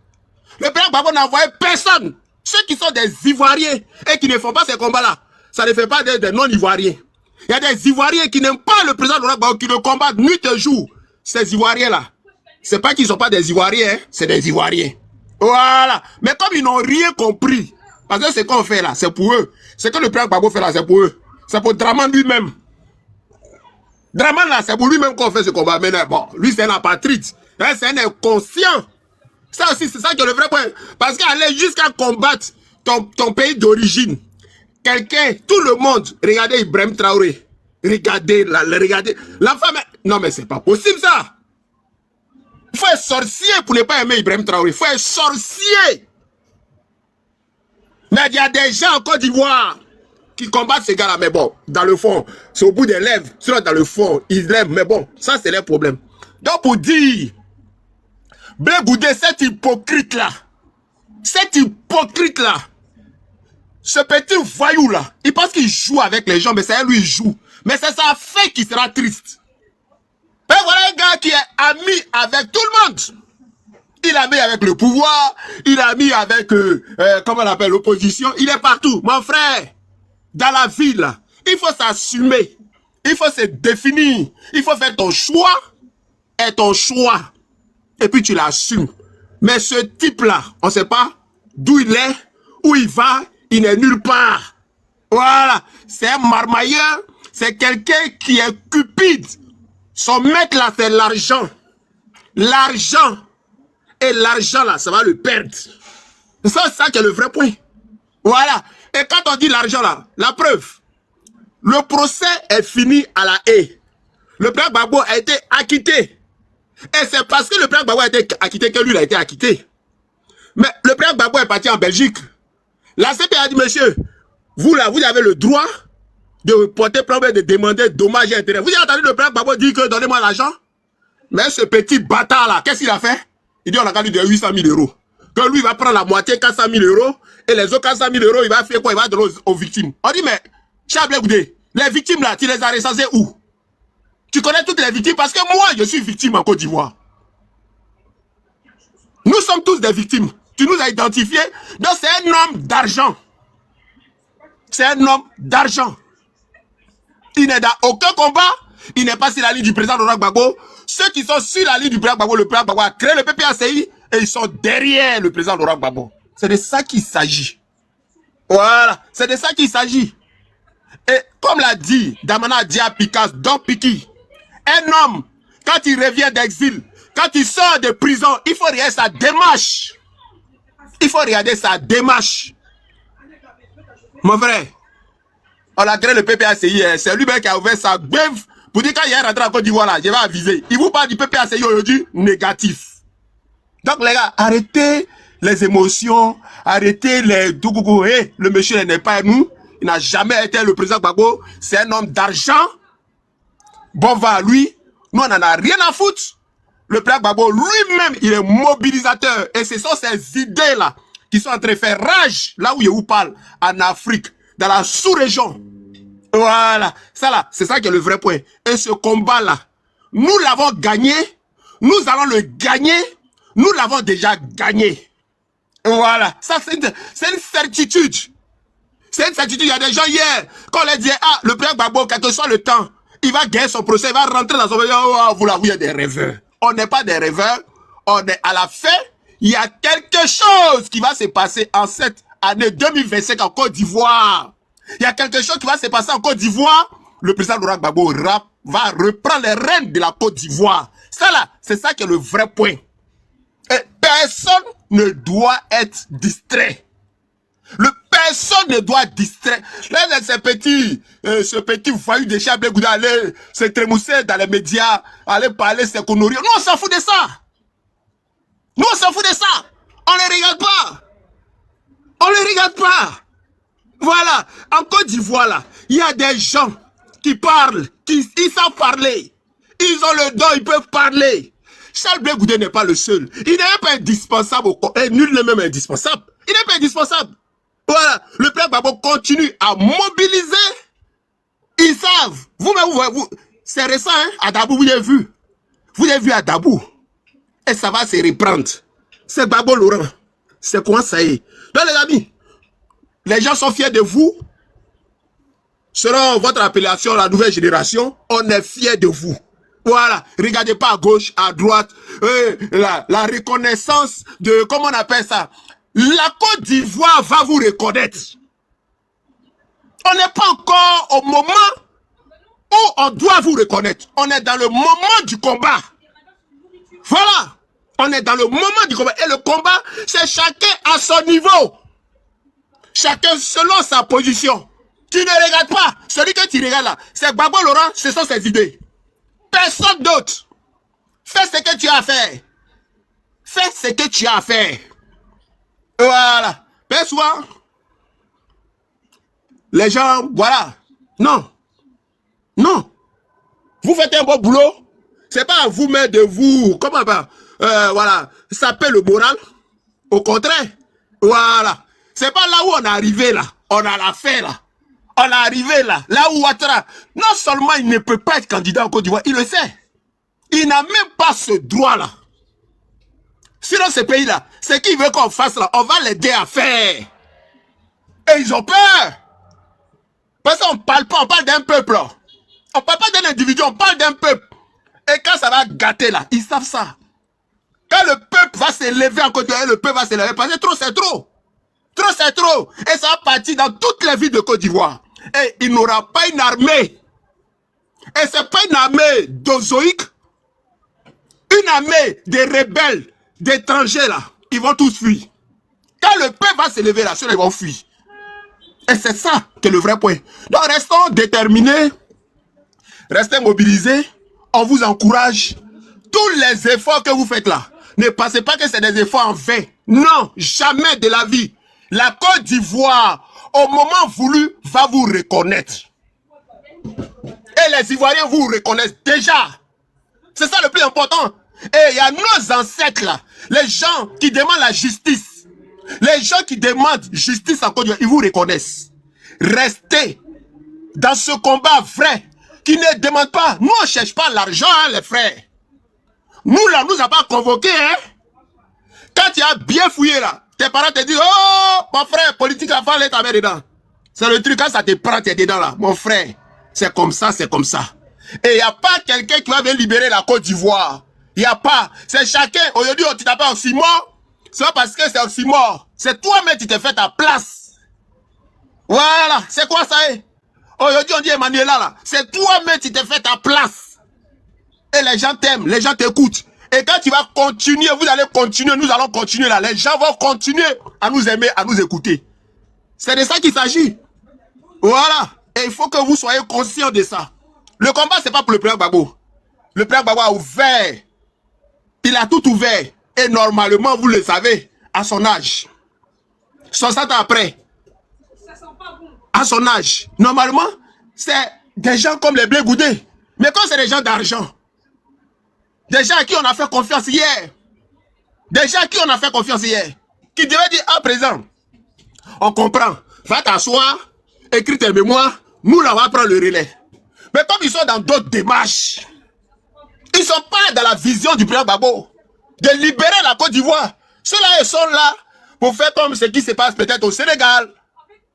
Le président Gbagbo n'a envoyé personne. Ceux qui sont des Ivoiriens et qui ne font pas ces combats-là, ça ne fait pas des non-Ivoiriens. Il y a des Ivoiriens qui n'aiment pas le président Laurent Gbagbo, qui le combattent nuit et jour. Ces Ivoiriens-là, c'est pas qu'ils ne sont pas des Ivoiriens, hein? C'est des Ivoiriens. Voilà. Mais comme ils n'ont rien compris, parce que ce qu'on fait là, c'est pour eux. Ce que le président Gbagbo fait là, c'est pour eux. C'est pour Draman lui-même. Draman là, c'est pour lui-même qu'on fait ce combat. Mais bon, lui c'est un apatride. Hein, c'est un inconscient. Ça aussi, c'est ça qui est le vrai point. Parce qu'aller jusqu'à combattre ton pays d'origine, quelqu'un, tout le monde, regardez Ibrahim Traoré. Regardez, regardez. La femme, non mais c'est pas possible ça. Il faut être sorcier pour ne pas aimer Ibrahim Traoré. Il faut être sorcier. Mais il y a des gens en Côte d'Ivoire qui combattent ces gars-là. Mais bon, dans le fond, c'est au bout des lèvres. Sinon, dans le fond, ils l'aiment. Mais bon, ça, c'est leur problème. Donc, pour dire, Blé Goudé, cet hypocrite-là, ce petit voyou-là, il pense qu'il joue avec les gens, mais c'est lui, il joue. Mais c'est sa fille qui sera triste. Et voilà un gars qui est ami avec tout le monde. Il a mis avec le pouvoir, il a mis avec, comment on appelle, l'opposition. Il est partout. Mon frère, dans la ville, il faut s'assumer. Il faut se définir. Il faut faire ton choix et ton choix. Et puis tu l'assumes. Mais ce type-là, on ne sait pas d'où il est, où il va, il n'est nulle part. Voilà. C'est un marmailleur. C'est quelqu'un qui est cupide. Son maître là, c'est l'argent. L'argent. Et l'argent là, ça va le perdre. C'est ça qui est le vrai point. Voilà. Et quand on dit l'argent là, la preuve, le procès est fini à la haie. Le président Gbagbo a été acquitté. Et c'est parce que le président Gbagbo a été acquitté que lui il a été acquitté. Mais le président Gbagbo est parti en Belgique. La CPI a dit, monsieur, vous là, vous avez le droit de porter plainte, de demander dommages et intérêts. Vous avez entendu le président Gbagbo dire que donnez-moi l'argent? Mais ce petit bâtard là, qu'est-ce qu'il a fait? Il dit on a lui de 800 000 euros. Que lui va prendre la moitié, 400 000 euros. Et les autres 400 000 euros, il va faire quoi? Il va donner aux victimes. On dit, mais, Blé Goudé, les victimes là, tu les as recensées où? Tu connais toutes les victimes parce que moi, je suis victime en Côte d'Ivoire. Nous sommes tous des victimes. Tu nous as identifiés. Donc c'est un homme d'argent. C'est un homme d'argent. Il n'est dans aucun combat. Il n'est pas sur la ligne du président Laurent Gbagbo. Ceux qui sont sur la ligne du président Gbagbo, le président Gbagbo a créé le PPACI et ils sont derrière le président Laurent Gbagbo. C'est de ça qu'il s'agit. Voilà. C'est de ça qu'il s'agit. Et comme l'a dit Damana Dia Picasso, Don Piki, un homme, quand il revient d'exil, quand il sort de prison, il faut regarder sa démarche. Il faut regarder sa démarche. Mon frère, on a créé le PPACI, c'est lui-même qui a ouvert sa grève pour dire quand il est rentré en Côte d'Ivoire, là, je vais aviser. Il vous parle du PPACI aujourd'hui, négatif. Donc les gars, arrêtez les émotions, arrêtez les dougougou. Le monsieur n'est pas nous, il n'a jamais été le président Gbagbo, c'est un homme d'argent. Bon va à lui, nous on n'en a rien à foutre. Le président Gbagbo lui-même, il est mobilisateur. Et ce sont ces idées-là qui sont en train de faire rage, là où je vous parle, en Afrique, dans la sous-région. Voilà, ça là, c'est ça qui est le vrai point. Et ce combat-là, nous l'avons gagné, nous allons le gagner, nous l'avons déjà gagné. Voilà, ça c'est une certitude. C'est une certitude, il y a des gens hier, quand on leur dit, ah, le président Gbagbo, quel que soit le temps, il va gagner son procès, il va rentrer dans son... Oh, vous là, vous êtes des rêveurs. On n'est pas des rêveurs, on est à la fin, il y a quelque chose qui va se passer en cette année 2025 en Côte d'Ivoire. Il y a quelque chose qui va se passer en Côte d'Ivoire. Le président Laurent Gbagbo va reprendre les rênes de la Côte d'Ivoire. Ça là, c'est ça qui est le vrai point. Et personne ne doit être distrait. Personne ne doit distraire. Là, ce petit voyou de chez Blé Goudé aller se trémousser dans les médias, aller parler ses conneries. Nous, on s'en fout de ça. Nous, on s'en fout de ça. On ne les regarde pas. On ne les regarde pas. Voilà. En Côte d'Ivoire, là, il y a des gens qui parlent, ils savent parler. Ils ont le don, ils peuvent parler. Charles Blé Goudé n'est pas le seul. Il n'est pas indispensable. Et nul n'est même indispensable. Il n'est pas indispensable. Voilà, le président Gbagbo continue à mobiliser. Ils savent. Vous-même, c'est récent, hein, à Dabou, vous avez vu. Vous avez vu à Dabou. Et ça va se reprendre. C'est Gbagbo Laurent. C'est comment ça y est. Donc les amis, les gens sont fiers de vous. Selon votre appellation, la nouvelle génération, on est fiers de vous. Voilà, regardez pas à gauche, à droite. La reconnaissance de, comment on appelle ça? La Côte d'Ivoire va vous reconnaître. On n'est pas encore au moment où on doit vous reconnaître. On est dans le moment du combat. Voilà. On est dans le moment du combat. Et le combat, c'est chacun à son niveau. Chacun selon sa position. Tu ne regardes pas. Celui que tu regardes là, c'est Gbagbo Laurent, ce sont ses idées. Personne d'autre. Fais ce que tu as à faire. Fais ce que tu as à faire. Voilà. Mais souvent, les gens, voilà. Non. Non. Vous faites un bon boulot. C'est pas à vous-même de vous, comment va, voilà, saper le moral. Au contraire. Voilà. C'est pas là où on est arrivé là. On a la fait là. On est arrivé là. Là où Ouattara, non seulement il ne peut pas être candidat en Côte d'Ivoire, il le sait. Il n'a même pas ce droit-là. Sinon, ce pays-là, ce qu'il veut qu'on fasse là, on va l'aider à faire. Et ils ont peur. Parce qu'on ne parle pas, on parle d'un peuple. Là. On ne parle pas d'un individu, on parle d'un peuple. Et quand ça va gâter là, ils savent ça. Quand le peuple va s'élever en Côte d'Ivoire, le peuple va s'élever. Parce que trop, c'est trop. Trop, c'est trop. Et ça va partir dans toutes les villes de Côte d'Ivoire. Et il n'aura pas une armée. Et ce n'est pas une armée d'ozoïques. Une armée de rebelles, d'étrangers là, ils vont tous fuir. Quand le peuple va s'élever là, ceux-là ils vont fuir. Et c'est ça qui est le vrai point. Donc restons déterminés, restez mobilisés, on vous encourage. Tous les efforts que vous faites là, ne pensez pas que c'est des efforts en vain. Non, jamais de la vie. La Côte d'Ivoire, au moment voulu, va vous reconnaître. Et les Ivoiriens vous reconnaissent déjà. C'est ça le plus important. Et il y a nos ancêtres là, les gens qui demandent la justice. Les gens qui demandent justice en Côte d'Ivoire, ils vous reconnaissent. Restez dans ce combat vrai, qui ne demande pas. Nous, on ne cherche pas l'argent, hein, les frères. Nous, là, nous n'avons pas convoqué. Hein. Quand tu as bien fouillé là, tes parents te disent, oh, mon frère, politique, la femme, ta mère dedans. C'est le truc, quand ça te prend, tu es dedans là. Mon frère, c'est comme ça, c'est comme ça. Et il n'y a pas quelqu'un qui va venir libérer la Côte d'Ivoire. Il n'y a pas. C'est chacun. Aujourd'hui, tu t'appelles oxymore. C'est pas parce que c'est oxymore. C'est toi-même qui te fais ta place. Voilà. C'est quoi ça? Aujourd'hui, on dit Emmanuela là. C'est toi-même qui te fais ta place. Et les gens t'aiment. Les gens t'écoutent. Et quand tu vas continuer, vous allez continuer. Nous allons continuer là. Les gens vont continuer à nous aimer, à nous écouter. C'est de ça qu'il s'agit. Voilà. Et il faut que vous soyez conscients de ça. Le combat, c'est pas pour le président Gbagbo. Le président Gbagbo a ouvert. Il a tout ouvert. Et normalement, vous le savez, à son âge. 60 ans après. À son âge. Normalement, c'est des gens comme les Blé Goudé. Mais quand c'est des gens d'argent. Des gens à qui on a fait confiance hier. Des gens à qui on a fait confiance hier. Qui devaient dire, ah, président, on comprend. Va t'asseoir, écris tes mémoires. Nous, là, on va prendre le relais. Mais comme ils sont dans d'autres démarches, ils ne sont pas dans la vision du président Gbagbo de libérer la Côte d'Ivoire. Ceux-là, ils sont là pour faire comme ce qui se passe peut-être au Sénégal.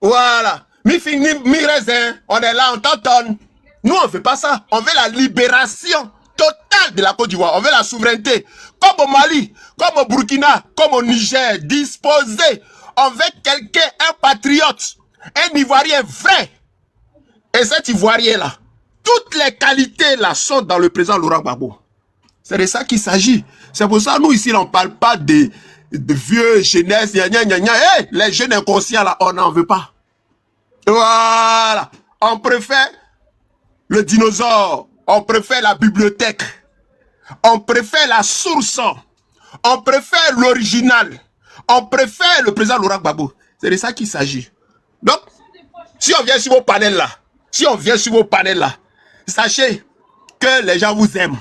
Voilà. Mi-fini, mi-raisin, on est là, on t'entend. Nous, on ne veut pas ça. On veut la libération totale de la Côte d'Ivoire. On veut la souveraineté. Comme au Mali, comme au Burkina, comme au Niger, disposé. On veut quelqu'un, un patriote, un Ivoirien vrai. Et cet Ivoirien-là, toutes les qualités là sont dans le président Laurent Gbagbo. C'est de ça qu'il s'agit. C'est pour ça, nous ici, on ne parle pas de vieux jeunesse, gna gna gna gna. Hey, les jeunes inconscients là, on n'en veut pas. Voilà. On préfère le dinosaure. On préfère la bibliothèque. On préfère la source. On préfère l'original. On préfère le président Laurent Gbagbo. C'est de ça qu'il s'agit. Donc, si on vient sur vos panels là, sachez que les gens vous aiment.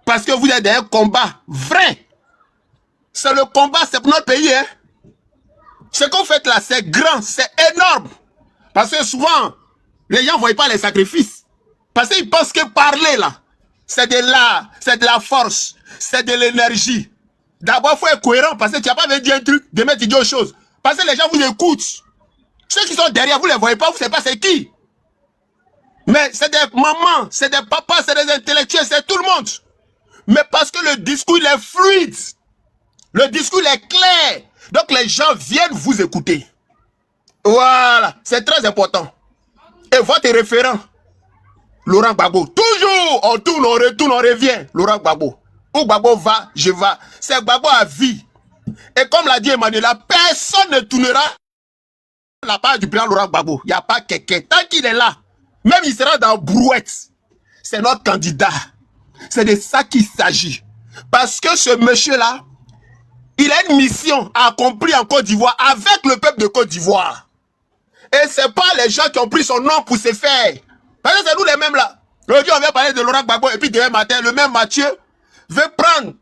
Parce que vous êtes dans un combat vrai. C'est le combat, c'est pour notre pays. Hein. Ce qu'on fait là, c'est grand, c'est énorme. Parce que souvent, les gens ne voient pas les sacrifices. Parce qu'ils pensent que parler là, c'est de la force, c'est de l'énergie. D'abord, il faut être cohérent parce que tu n'as pas besoin de dire un truc, de mettre autre chose. Parce que les gens vous écoutent. Ceux qui sont derrière, vous ne les voyez pas, vous ne savez pas c'est qui. Mais c'est des mamans, c'est des papas, c'est des intellectuels, c'est tout le monde. Mais parce que le discours il est fluide. Le discours il est clair. Donc les gens viennent vous écouter. Voilà, c'est très important. Et votre référent, Laurent Gbagbo. Toujours, on tourne, on retourne, on revient. Laurent Gbagbo. Où Gbagbo va, je vais. C'est Gbagbo à vie. Et comme l'a dit Emmanuela, personne ne tournera la part du président Laurent Gbagbo, il n'y a pas quelqu'un. Tant qu'il est là, même il sera dans brouette. C'est notre candidat. C'est de ça qu'il s'agit. Parce que ce monsieur-là, il a une mission accomplie en Côte d'Ivoire avec le peuple de Côte d'Ivoire. Et c'est pas les gens qui ont pris son nom pour se faire. Parce que c'est nous les mêmes là. Aujourd'hui, on vient parler de Laurent Gbagbo et puis demain matin, le même Mathieu veut prendre.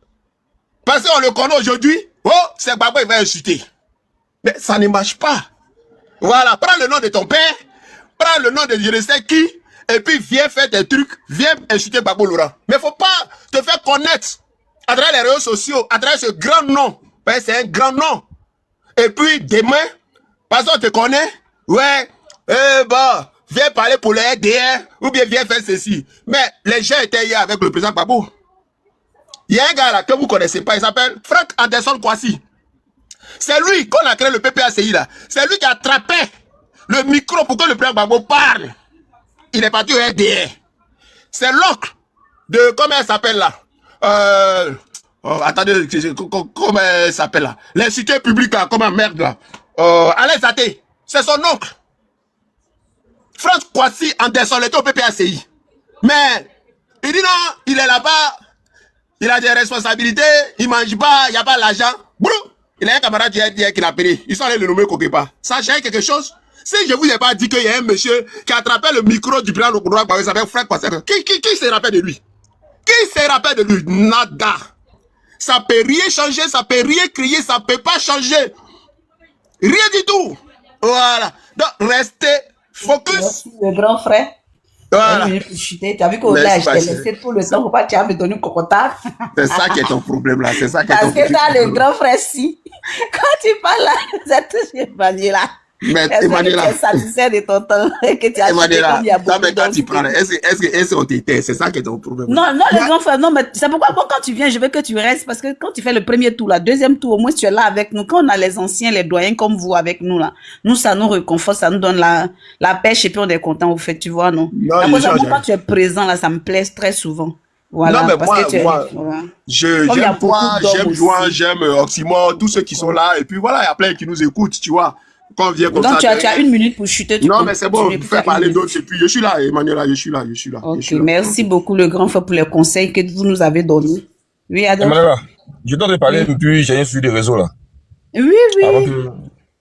Parce qu'on le connaît aujourd'hui. Oh, c'est Gbagbo, il va insulter. Mais ça ne marche pas. Voilà, prends le nom de ton père, prends le nom de je ne sais qui, et puis viens faire tes trucs, viens insulter Gbagbo Laurent. Mais il ne faut pas te faire connaître à travers les réseaux sociaux, à travers ce grand nom. Ouais, c'est un grand nom. Et puis demain, parce qu'on te connaît, ouais, bon, viens parler pour le RDR, ou bien viens faire ceci. Mais les gens étaient hier avec le président Gbagbo. Il y a un gars là que vous ne connaissez pas, il s'appelle Frank Anderson Kwasi. C'est lui qu'on a créé le PPACI là. C'est lui qui a attrapé le micro pour que le président Gbagbo parle. Il est parti au RDR. C'est l'oncle de, comment elle s'appelle là? Attendez, comment elle s'appelle là? L'institut public là, comment merde là? Alain Saté. C'est son oncle. Franck Kwasi Anderson, il était au PPACI. Mais, il dit non, il est là-bas, il a des responsabilités, il mange pas, il n'y a pas l'argent. Il a un camarade hier qui l'a appelé. Ils sont allés le nommer quelque part. Ça change quelque chose? Si je vous ai pas dit qu'il y a un monsieur qui a attrapé le micro du président Laurent Gbagbo, il s'appelle Franck Kwasi. Qui se rappelle de lui? Qui se rappelle de lui? Nada. Ça peut rien changer, ça peut rien crier, ça peut pas changer. Rien du tout. Voilà. Donc, restez focus. Merci, le grand frère. Voilà. Tu as vu qu'au-delà, je t'ai laissé tout le temps. Faut pas que tu vas me donner un cocotard. C'est ça qui est ton problème là. C'est ça qui est ton Parce que t'as le grand frère si. Quand tu parles là, c'est toujours Emmanuela. Mais Est-ce que Emmanuela. tu es satisfait de ton temps et que tu as Emmanuela, comme il y a beaucoup non, mais quand tu d'hommes. parles, est-ce qu'on t'était? C'est ça qui est ton problème. Non, non, le grand frère, non, mais c'est pourquoi moi, quand tu viens, je veux que tu restes, parce que quand tu fais le premier tour, la deuxième tour, au moins tu es là avec nous. Quand on a les anciens, les doyens comme vous avec nous, là, nous, ça nous réconforte, ça nous donne la pêche et puis on est content, au fait, tu vois, non. Non, À je cause de moi, change. quand tu es présent, là, ça me plaît très souvent. Voilà, Non, mais parce que tu es, moi, voilà. Comme il y a j'aime beaucoup toi, d'hommes j'aime aussi. Joan, j'aime Oxymore, tous ceux qui sont là. Et puis voilà, il y a plein qui nous écoutent, tu vois. Quand on vient comme Donc, ça. tu as une minute pour chuter. Non, mais c'est bon, continues, vous faites tu as une parler minute. d'autres. Et puis, je suis là, Emmanuela, je suis là. Ok, merci beaucoup, le grand frère, pour les conseils que vous nous avez donnés. Oui, Adam. Emmanuela, je dois te parler, puis j'ai rien sur des réseaux là. Oui, Avant oui. que...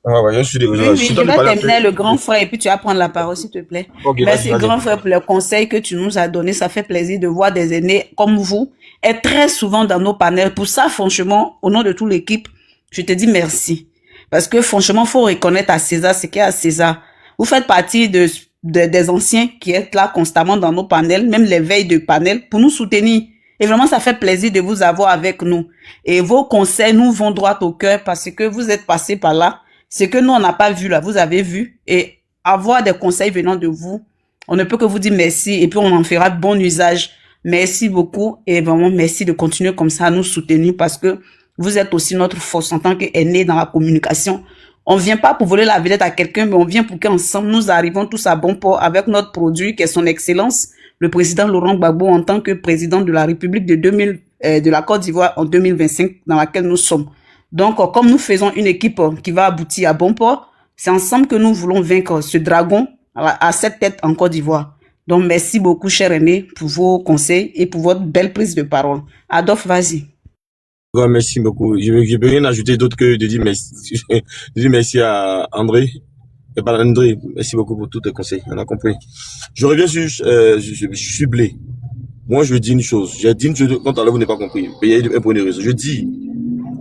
Ah ouais, j'ai sur des réseaux Oui, là. oui, je dois te vais parler terminer après. le grand frère et puis tu vas prendre la parole, s'il te plaît. Ok, Merci, vas-y. grand frère, pour les conseils que tu nous as donnés. Ça fait plaisir de voir des aînés comme vous être très souvent dans nos panels. Pour ça, franchement, au nom de toute l'équipe, je te dis merci. Parce que franchement, faut reconnaître à César ce qu'il y a à César. Vous faites partie des anciens qui êtes là constamment dans nos panels, même les veilles de panel, pour nous soutenir. Et vraiment, ça fait plaisir de vous avoir avec nous. Et vos conseils nous vont droit au cœur parce que vous êtes passés par là. Ce que nous, on n'a pas vu là, vous avez vu. Et avoir des conseils venant de vous, on ne peut que vous dire merci et puis on en fera bon usage. Merci beaucoup et vraiment merci de continuer comme ça à nous soutenir parce que vous êtes aussi notre force en tant qu'aînés dans la communication. On vient pas pour voler la vedette à quelqu'un, mais on vient pour qu'ensemble nous arrivons tous à bon port avec notre produit qui est son excellence, le président Laurent Gbagbo en tant que président de la République de la Côte d'Ivoire en 2025 dans laquelle nous sommes. Donc, comme nous faisons une équipe qui va aboutir à bon port, c'est ensemble que nous voulons vaincre ce dragon à cette tête en Côte d'Ivoire. Donc, merci beaucoup, cher aîné, pour vos conseils et pour votre belle prise de parole. Adolphe, vas-y. Ouais, merci beaucoup. Je peux rien ajouter d'autre que de dire merci, de dire merci à André. Et pas André, merci beaucoup pour tous tes conseils. On a compris. Je reviens sur, je suis blé. Moi, je dis une chose. J'ai dit une chose quand vous n'avez pas compris. Il y a un point de raison. Je dis,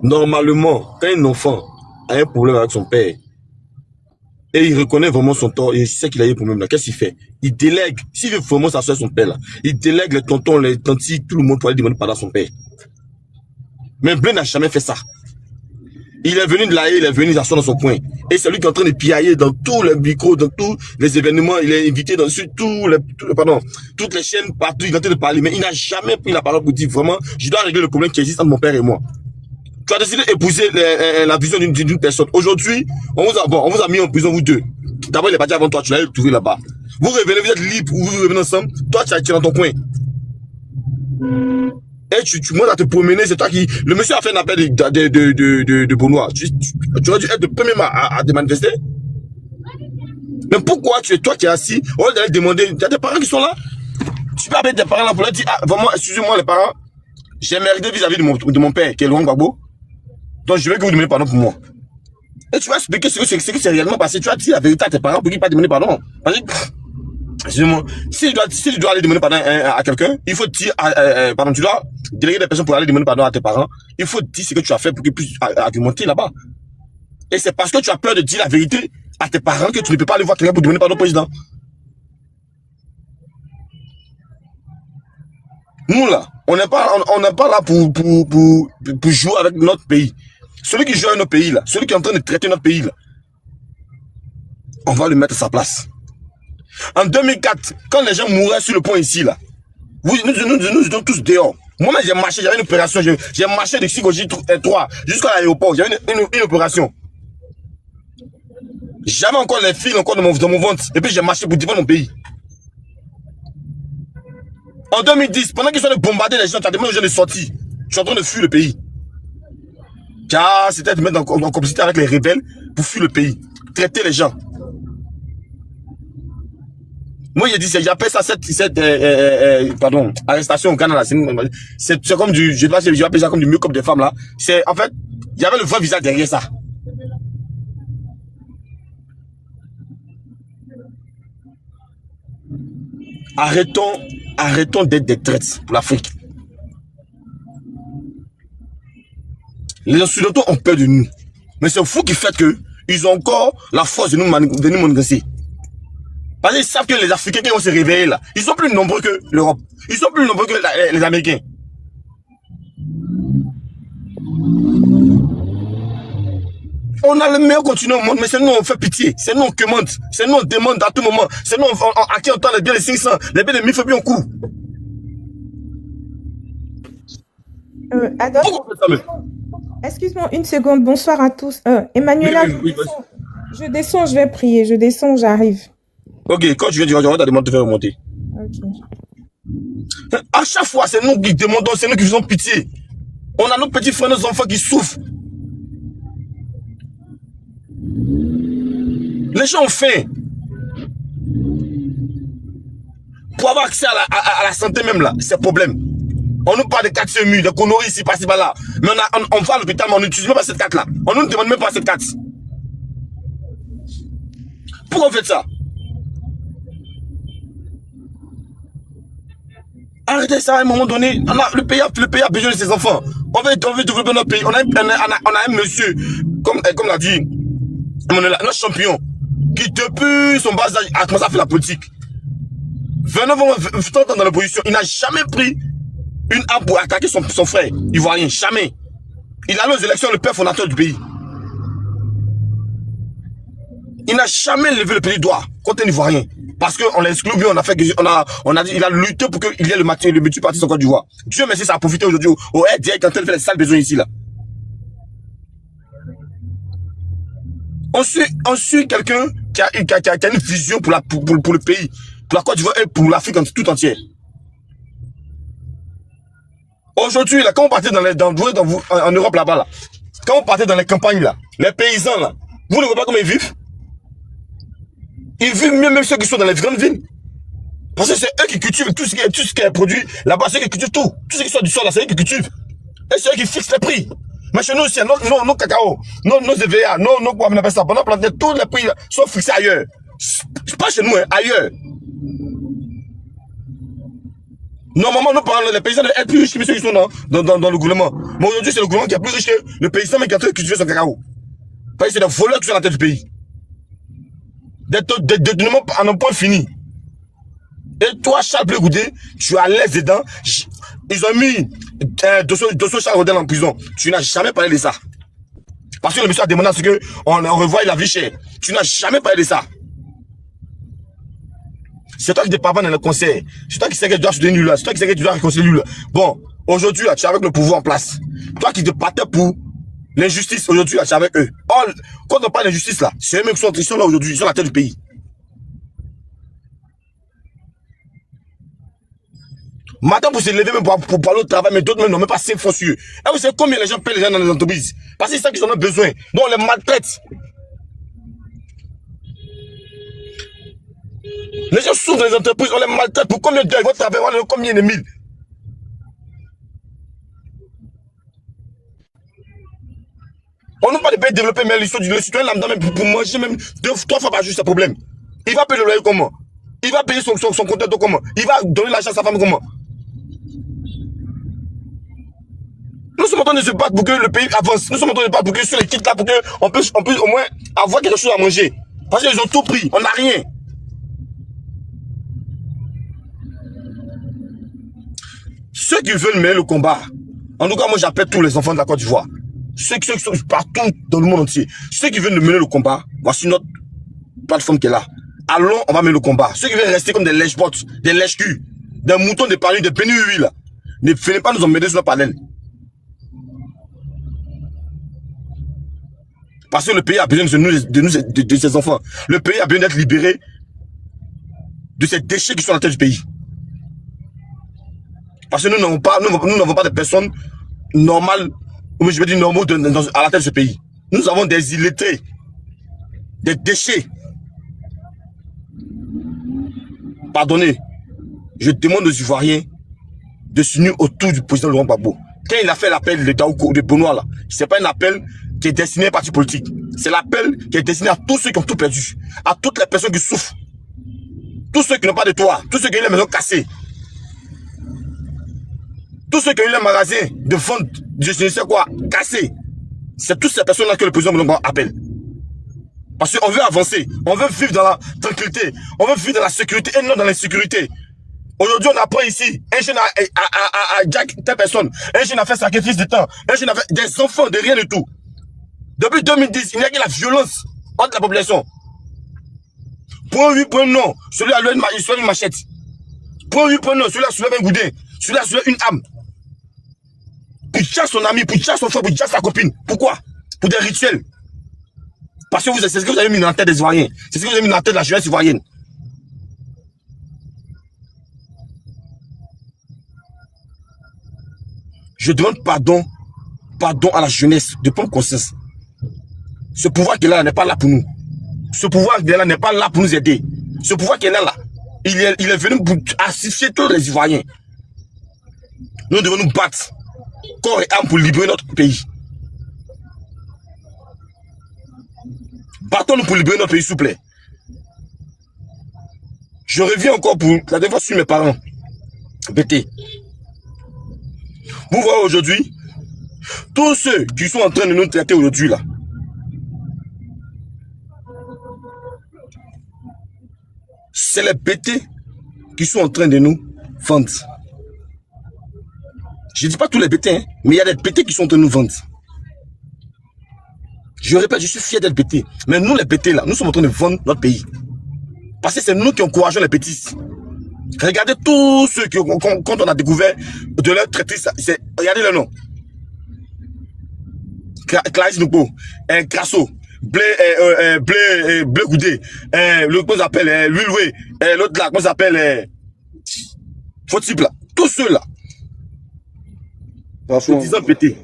normalement, quand un enfant a un problème avec son père, et il reconnaît vraiment son tort, et il sait qu'il a eu un problème là, qu'est-ce qu'il fait? Il délègue, s'il veut vraiment s'asseoir son père là, il délègue les tontons, les tantis, tout le monde pour aller demander pardon à son père. Mais Blé n'a jamais fait ça. Il est venu de là, il est venu s'asseoir dans son coin. Et c'est lui qui est en train de piailler dans tous les micros, dans tous les événements. Il est invité dans toutes les chaînes partout. Il est en train de parler. Mais il n'a jamais pris la parole pour dire vraiment, je dois régler le problème qui existe entre mon père et moi. Tu as décidé d'épouser la vision d'une personne. Aujourd'hui, on vous a mis en prison, vous deux. D'abord, il est parti avant toi, tu l'as trouvé là-bas. Vous revenez, vous êtes libre, vous revenez ensemble. Toi, tu es dans ton coin. Et tu montes à te promener, c'est toi qui... Le monsieur a fait un appel de Benoît. Tu aurais dû être le premier à te manifester. Mais pourquoi toi qui es assis, au lieu d'aller demander, il y a des parents qui sont là. Tu peux appeler tes parents là pour leur dire, ah, vraiment, excusez-moi les parents, j'ai merdé vis-à-vis de mon père, qui est Laurent Gbagbo. Donc je veux que vous demandez pardon pour moi. Et tu vas expliquer ce que c'est réellement passé. Tu vas dire la vérité à tes parents pour qu'ils ne pas demander pardon. Parce que, excusez-moi, si tu dois aller demander pardon à quelqu'un, il faut dire, pardon, tu dois déléguer des personnes pour aller demander pardon à tes parents. Il faut dire ce que tu as fait pour qu'ils puissent argumenter là-bas. Et c'est parce que tu as peur de dire la vérité à tes parents que tu ne peux pas aller voir quelqu'un pour demander pardon au président. Nous là, on n'est pas là pour jouer avec notre pays. Celui qui joue avec notre pays là, celui qui est en train de traiter notre pays là, on va le mettre à sa place. En 2004, quand les gens mouraient sur le pont ici là, nous étions tous dehors. Moi-même j'ai marché, j'avais une opération, j'ai marché de Sigoji 3 jusqu'à l'aéroport, j'avais une opération. J'avais encore les fils encore dans mon ventre et puis j'ai marché pour défendre mon pays. En 2010, pendant qu'ils sont en train de bombarder les gens, tu as demandé aux gens de sortir. Je suis en train de fuir le pays. Car c'était de mettre en complicité avec les rebelles pour fuir le pays. Traiter les gens. Moi, j'ai dit, j'appelle ça cette arrestation au Canada. C'est comme je vais appeler ça comme du make-up des femmes là. C'est, en fait, il y avait le vrai visage derrière ça. Arrêtons d'être des traites pour l'Afrique. Les Occidentaux ont peur de nous. Mais c'est fou qui fait qu'ils ont encore la force de nous menacer. Parce qu'ils savent que les Africains qui vont se réveiller là, ils sont plus nombreux que l'Europe. Ils sont plus nombreux que les Américains. On a le meilleur continent au monde, mais c'est nous on fait pitié. C'est nous on commande. C'est nous on demande à tout moment. C'est nous à qui on tend les biens les 500, les biens de 1000 fois bien au coup. Excuse-moi une seconde, bonsoir à tous. Emmanuela, je descends, je vais prier. Je descends, j'arrive. Ok, quand tu viens, tu vas ta demande de faire remonter. Ok. À chaque fois, c'est nous qui demandons, c'est nous qui faisons pitié. On a nos petits frères, nos enfants qui souffrent. Les gens ont faim. Pour avoir accès à la santé même là, c'est un problème. On nous parle de 4 semis, de conneries ici, par-ci, par-là. Mais on va à l'hôpital, mais on n'utilise même pas cette carte là. On ne nous demande même pas cette carte. Pourquoi on fait ça? Arrêtez ça à un moment donné. Le pays a besoin de ses enfants. On veut développer notre pays. On a un monsieur, comme l'a dit notre champion, qui depuis son bas âge a commencé à faire la politique. 29 ans dans l'opposition, il n'a jamais pris une arme pour attaquer son frère ivoirien. Jamais. Il allait aux élections le père fondateur du pays. Il n'a jamais levé le petit doigt contre un ivoirien. Parce qu'on l'a exclu, on a fait il a lutté pour qu'il y ait le multi parti en Côte d'Ivoire. Dieu merci, ça a profité aujourd'hui au RDA quand elle fait les sales besoins ici là. On suit quelqu'un qui a une vision pour le pays, pour la Côte d'Ivoire et pour l'Afrique tout entière. Aujourd'hui, là, quand on partait en Europe là-bas, là, quand on partait dans les campagnes là, les paysans là, vous ne voyez pas comment ils vivent? Ils vivent mieux même ceux qui sont dans les grandes villes. Parce que c'est eux qui cultivent tout ce qui est produit là-bas, c'est eux qui cultivent tout. Tout ce qui sort du sol là, c'est eux qui cultivent. Et c'est eux qui fixent les prix. Mais chez nous aussi, nos cacao, nos EVA, nos quoi on appelle ça, pendant planter, tous les prix sont fixés ailleurs. Pas chez nous, hein, ailleurs. Normalement, nous parlons les paysans sont plus riches que ceux qui sont dans le gouvernement. Mais aujourd'hui, c'est le gouvernement qui est plus riche que le paysan mais qui est en train de cultiver son cacao. Parce que c'est des voleurs qui sont à la tête du pays. Des détournements en un point fini. Et toi, Charles Blé Goudé, tu es à l'aise dedans. Ils ont mis Dosso Charles Rodel en prison. Tu n'as jamais parlé de ça. Parce que le monsieur a demandé à ce qu'on revoie la vie chère. Tu n'as jamais parlé de ça. C'est toi qui te parles dans le conseil. C'est toi qui sais que tu dois soutenir lui là. C'est toi qui sais que tu dois réconcilier lui là. Bon, aujourd'hui, tu es avec le pouvoir en place. Toi qui te battais pour l'injustice, aujourd'hui, tu es avec eux. Or, quand on parle d'injustice là, c'est eux-mêmes qui sont là aujourd'hui. Ils sont à la tête du pays. Maintenant, pour se lever même pour parler au travail, mais d'autres même n'ont même pas 5 fois sur eux. Et vous savez combien les gens paient les gens dans les entreprises? Parce que c'est ça qu'ils en ont besoin. Donc on les maltraite. Les gens souffrent dans les entreprises, on les maltraite pour combien d'heures ils vont travailler, on les combien de mille. On n'a pas de pays développés, mais le citoyen lambda, même pour manger, même 2-3 fois par jour, c'est un problème. Il va payer le loyer comment? Il va payer son compteur d'eau comment? Il va donner l'argent à sa femme comment? Nous sommes en train de se battre pour que le pays avance. Nous sommes en train de se battre pour que sur les kits là, pour qu'on puisse au moins avoir quelque chose à manger. Parce qu'ils ont tout pris, on n'a rien. Ceux qui veulent mener le combat, en tout cas, moi j'appelle tous les enfants de la Côte d'Ivoire. Ceux qui sont partout dans le monde entier. Ceux qui veulent mener le combat, voici notre plateforme qui est là. Allons, on va mener le combat. Ceux qui veulent rester comme des lèche-bots, des lèche-culs, des moutons, des panneaux, des pénuries là, ne venez pas nous emmener sur le panel. Parce que le pays a besoin de ses enfants. Le pays a besoin d'être libéré de ces déchets qui sont à la tête du pays. Parce que nous n'avons pas de personnes normales, ou je veux dire normaux à la tête de ce pays. Nous avons des illettrés, des déchets. Pardonnez, je demande aux Ivoiriens de s'unir autour du président Laurent Gbagbo. Quand il a fait l'appel de Benoît là, c'est pas un appel qui est destiné à un parti politique. C'est l'appel qui est destiné à tous ceux qui ont tout perdu, à toutes les personnes qui souffrent, tous ceux qui n'ont pas de toit, tous ceux qui ont les maisons cassées, tous ceux qui ont eu les magasins de vente, je ne sais quoi, cassés. C'est toutes ces personnes-là que le président Gbagbo appelle. Parce qu'on veut avancer, on veut vivre dans la tranquillité, on veut vivre dans la sécurité et non dans l'insécurité. Aujourd'hui, on apprend ici, un jeune a Jack, telle personne, un jeune a fait sacrifice de temps, un jeune a fait des enfants de rien du tout. Depuis 2010, il n'y a que la violence entre la population. Point oui, point non, celui-là il soulève une machette. Point oui, point non, celui-là soulève un goudin, celui-là soulève une âme. Pour chasser son ami, pour chasser son frère, pour chasser sa copine. Pourquoi? Pour des rituels. Parce que c'est ce que vous avez mis dans la tête des Ivoiriens. C'est ce que vous avez mis dans la tête de la jeunesse ivoirienne. Je demande pardon à la jeunesse de prendre conscience. Ce pouvoir qui est là n'est pas là pour nous. Ce pouvoir qui est là n'est pas là pour nous aider. Ce pouvoir qui est là, il est venu pour assister tous les Ivoiriens. Nous devons nous battre corps et âme pour libérer notre pays. Battons-nous pour libérer notre pays, s'il vous plaît. Je reviens encore pour la dernière fois sur mes parents. BT. Vous voyez aujourd'hui, tous ceux qui sont en train de nous traiter aujourd'hui là, c'est les BT qui sont en train de nous vendre. Je ne dis pas tous les BT, hein, mais il y a des BT qui sont en train de nous vendre. Je répète, je suis fier d'être BT. Mais nous, les BT là, nous sommes en train de vendre notre pays. Parce que c'est nous qui encourageons les bêtises. Regardez tous ceux qui, quand on a découvert de leur traîtrise, regardez le nom. Clarisse Noupo, Grasso, Blé Goudé, l'autre comment s'appelle, Louis, l'autre là, comment s'appelle, Fotip là. Tous ceux là. Se disant BT.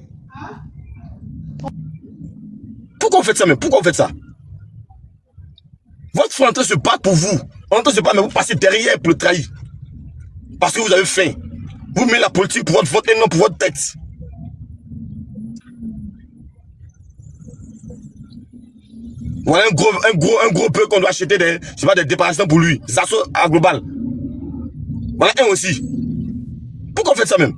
Pourquoi vous faites ça même? Pourquoi vous faites ça? Votre frère est en train de se battre pour vous. On est en train de se battre, mais vous passez derrière pour le trahir. Parce que vous avez faim. Vous mettez la politique pour votre vote et non pour votre tête. Voilà un gros peu qu'on doit acheter des départements pour lui. Ça sort à global. Voilà un aussi. Pourquoi vous faites ça même?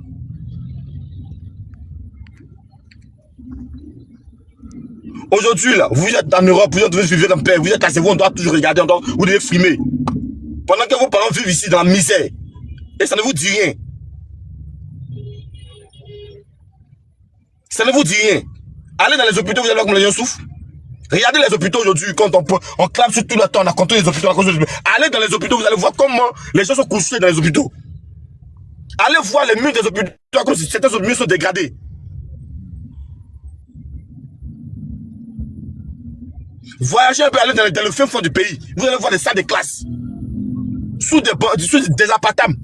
Aujourd'hui, là, vous êtes en Europe, vous devez vivre en paix, vous êtes cassé, on doit toujours regarder, vous devez frimer. Pendant que vos parents vivent ici dans la misère, et ça ne vous dit rien. Ça ne vous dit rien. Allez dans les hôpitaux, vous allez voir comment les gens souffrent. Regardez les hôpitaux aujourd'hui, quand on clame sur tout le temps, on a compté les hôpitaux à cause de l'hôpital. Allez dans les hôpitaux, vous allez voir comment les gens sont couchés dans les hôpitaux. Allez voir les murs des hôpitaux, à cause de certains murs sont dégradés. Voyagez un peu, allez dans le fin fond du pays. Vous allez voir des salles de classe. Sous des appartements.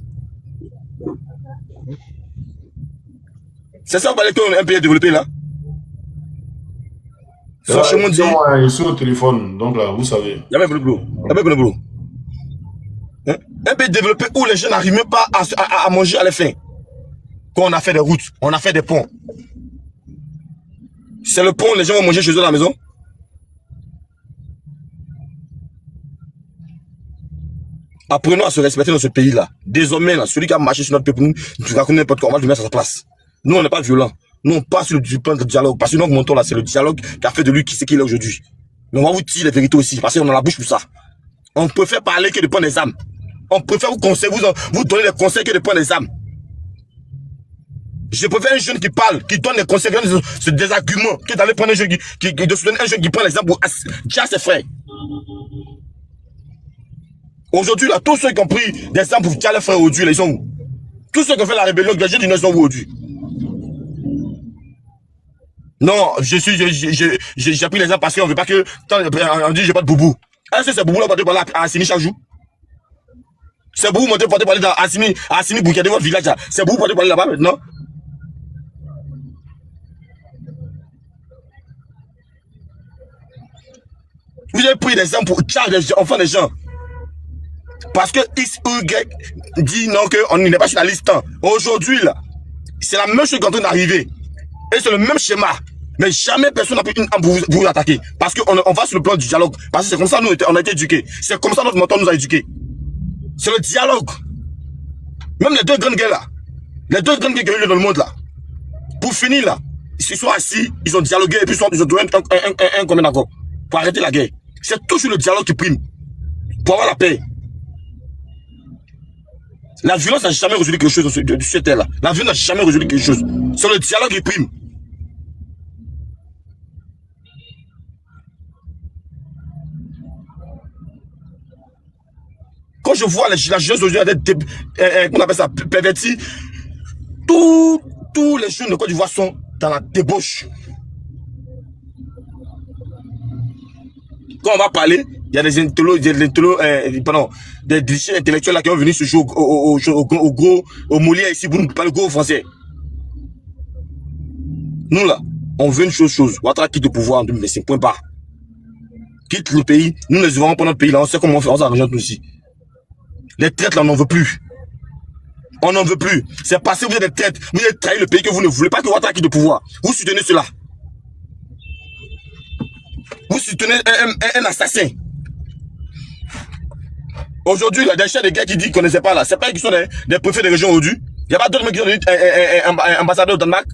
C'est ça, vous parlez qu'on est un pays développé là. Franchement dit. Ils sont au téléphone, donc là, vous savez. Il y a même le boulot. Un pays développé où les gens n'arrivent même pas à manger à la fin. Quand on a fait des routes, on a fait des ponts. C'est le pont, les gens vont manger chez eux à la maison. Apprenons à se respecter dans ce pays-là. Désormais, là, celui qui a marché sur notre peuple, nous raconte n'importe quoi, on va le mettre à sa place. Nous, on n'est pas violents. Nous, on passe sur le plan de dialogue. Parce que notre montant, là, c'est le dialogue qui a fait de lui qui c'est qu'il est aujourd'hui. Mais on va vous dire les vérités aussi, parce qu'on a la bouche pour ça. On préfère parler que de prendre des armes. On préfère vous conseiller, vous donner des conseils que de prendre des armes. Je préfère un jeune qui parle, qui donne des conseils, des arguments, que d'aller prendre un jeune de soutenir un jeune qui prend les armes pour dire à ses frères. Aujourd'hui, là, tous ceux qui ont pris des armes pour dire à leurs frères aujourd'hui, ils sont où? Tous ceux qui ont fait la rébellion, les jeunes, ils sont où aujourd'hui? Non, j'ai pris les armes parce qu'on veut pas que, on dit j'ai pas de boubou. Est-ce que c'est boubou là pour parler à Assimi chaque jour? C'est boubou pour parler à Assimi pour qu'il y ait votre village là. C'est boubou pour parler là-bas maintenant? Vous avez pris des armes pour charger les enfants des gens. Parce que X ou Y dit non, qu'on n'est pas sur la liste. Aujourd'hui, là, c'est la même chose qui est en train d'arriver. Et c'est le même schéma. Mais jamais personne n'a pris une arme pour vous attaquer. Parce qu'on va sur le plan du dialogue. Parce que c'est comme ça nous on a été éduqués. C'est comme ça notre mentor nous a éduqués. C'est le dialogue. Même les deux grandes guerres là. Les deux grandes guerres qui ont eu lieu dans le monde là. Pour finir là, ils se sont assis, ils ont dialogué et puis ils ont trouvé un commun accord. Pour arrêter la guerre. C'est toujours le dialogue qui prime. Pour avoir la paix. La violence n'a jamais résolu quelque chose de cette terre-là. La violence n'a jamais résolu quelque chose. C'est le dialogue qui prime. Quand je vois la jeunesse aujourd'hui qu'on appelle ça pervertie, tous les jeunes de Côte d'Ivoire sont dans la débauche. Quand on va parler, il y a des déchets intellectuels là qui sont venus se jouer au Molière ici pour nous parler gros français. Nous là, on veut une chose. Ouattara quitte le pouvoir en 2025, point barre. Quitte le pays, nous les vivons pour notre pays là, on sait comment on fait, on s'arrange nous aussi. Les traites là, on n'en veut plus. On n'en veut plus. C'est parce que vous êtes des traites, vous avez trahi le pays que vous ne voulez pas que Ouattara quitte le pouvoir. Vous soutenez cela. Vous soutenez un assassin. Aujourd'hui, il y a des chefs de guerre qui disent qu'ils ne connaissaient pas là. C'est pas qu'ils sont des préfets de région aujourd'hui. Il n'y a pas d'autres mecs qui sont devenus ambassadeurs au Danemark.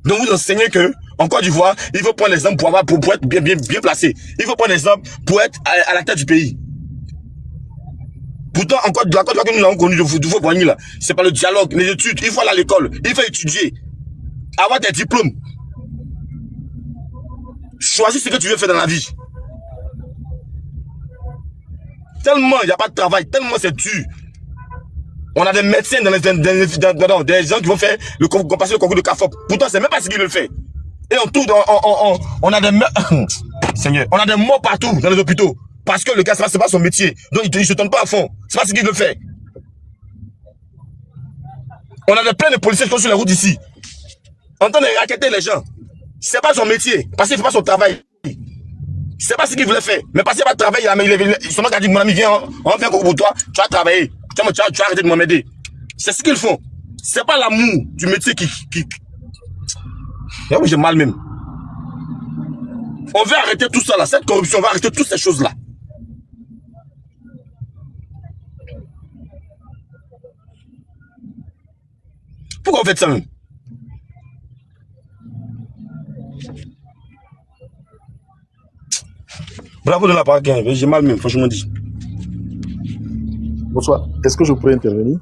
Donc vous enseignez que, en Côte d'Ivoire, il faut prendre les hommes pour être bien placé. Il faut prendre les hommes pour être à la tête du pays. Pourtant, en Côte d'Ivoire que nous avons connu de Faux-Boigny là, c'est pas le dialogue, les études. Il faut aller à l'école, il faut étudier, avoir des diplômes. Choisis ce que tu veux faire dans la vie. Tellement il n'y a pas de travail, tellement c'est dur. On a des médecins des gens qui vont faire passer le concours de CAFOP. Pourtant, c'est même pas ce qu'ils le font. Et on a des Seigneur, on a des morts partout dans les hôpitaux. Parce que le gars, c'est pas son métier. Donc il ne se tourne pas à fond. C'est pas ce qu'il le fait. On a plein de policiers qui sont sur les routes ici. En train de raqueter les gens. C'est pas son métier, parce qu'il ne fait pas son travail. C'est pas ce qu'il voulait faire. Mais parce qu'il va travailler, son mec a dit, mon ami, viens, on va faire un concours pour toi, tu vas travailler. Tu vas arrêter de m'emmerder. C'est ce qu'ils font. C'est pas l'amour du métier qui... Oui, j'ai mal même. On veut arrêter tout ça là, cette corruption, on va arrêter toutes ces choses là. Pourquoi on fait ça même? Bravo de la part, j'ai mal même, franchement dit. Bonsoir, est-ce que je peux intervenir?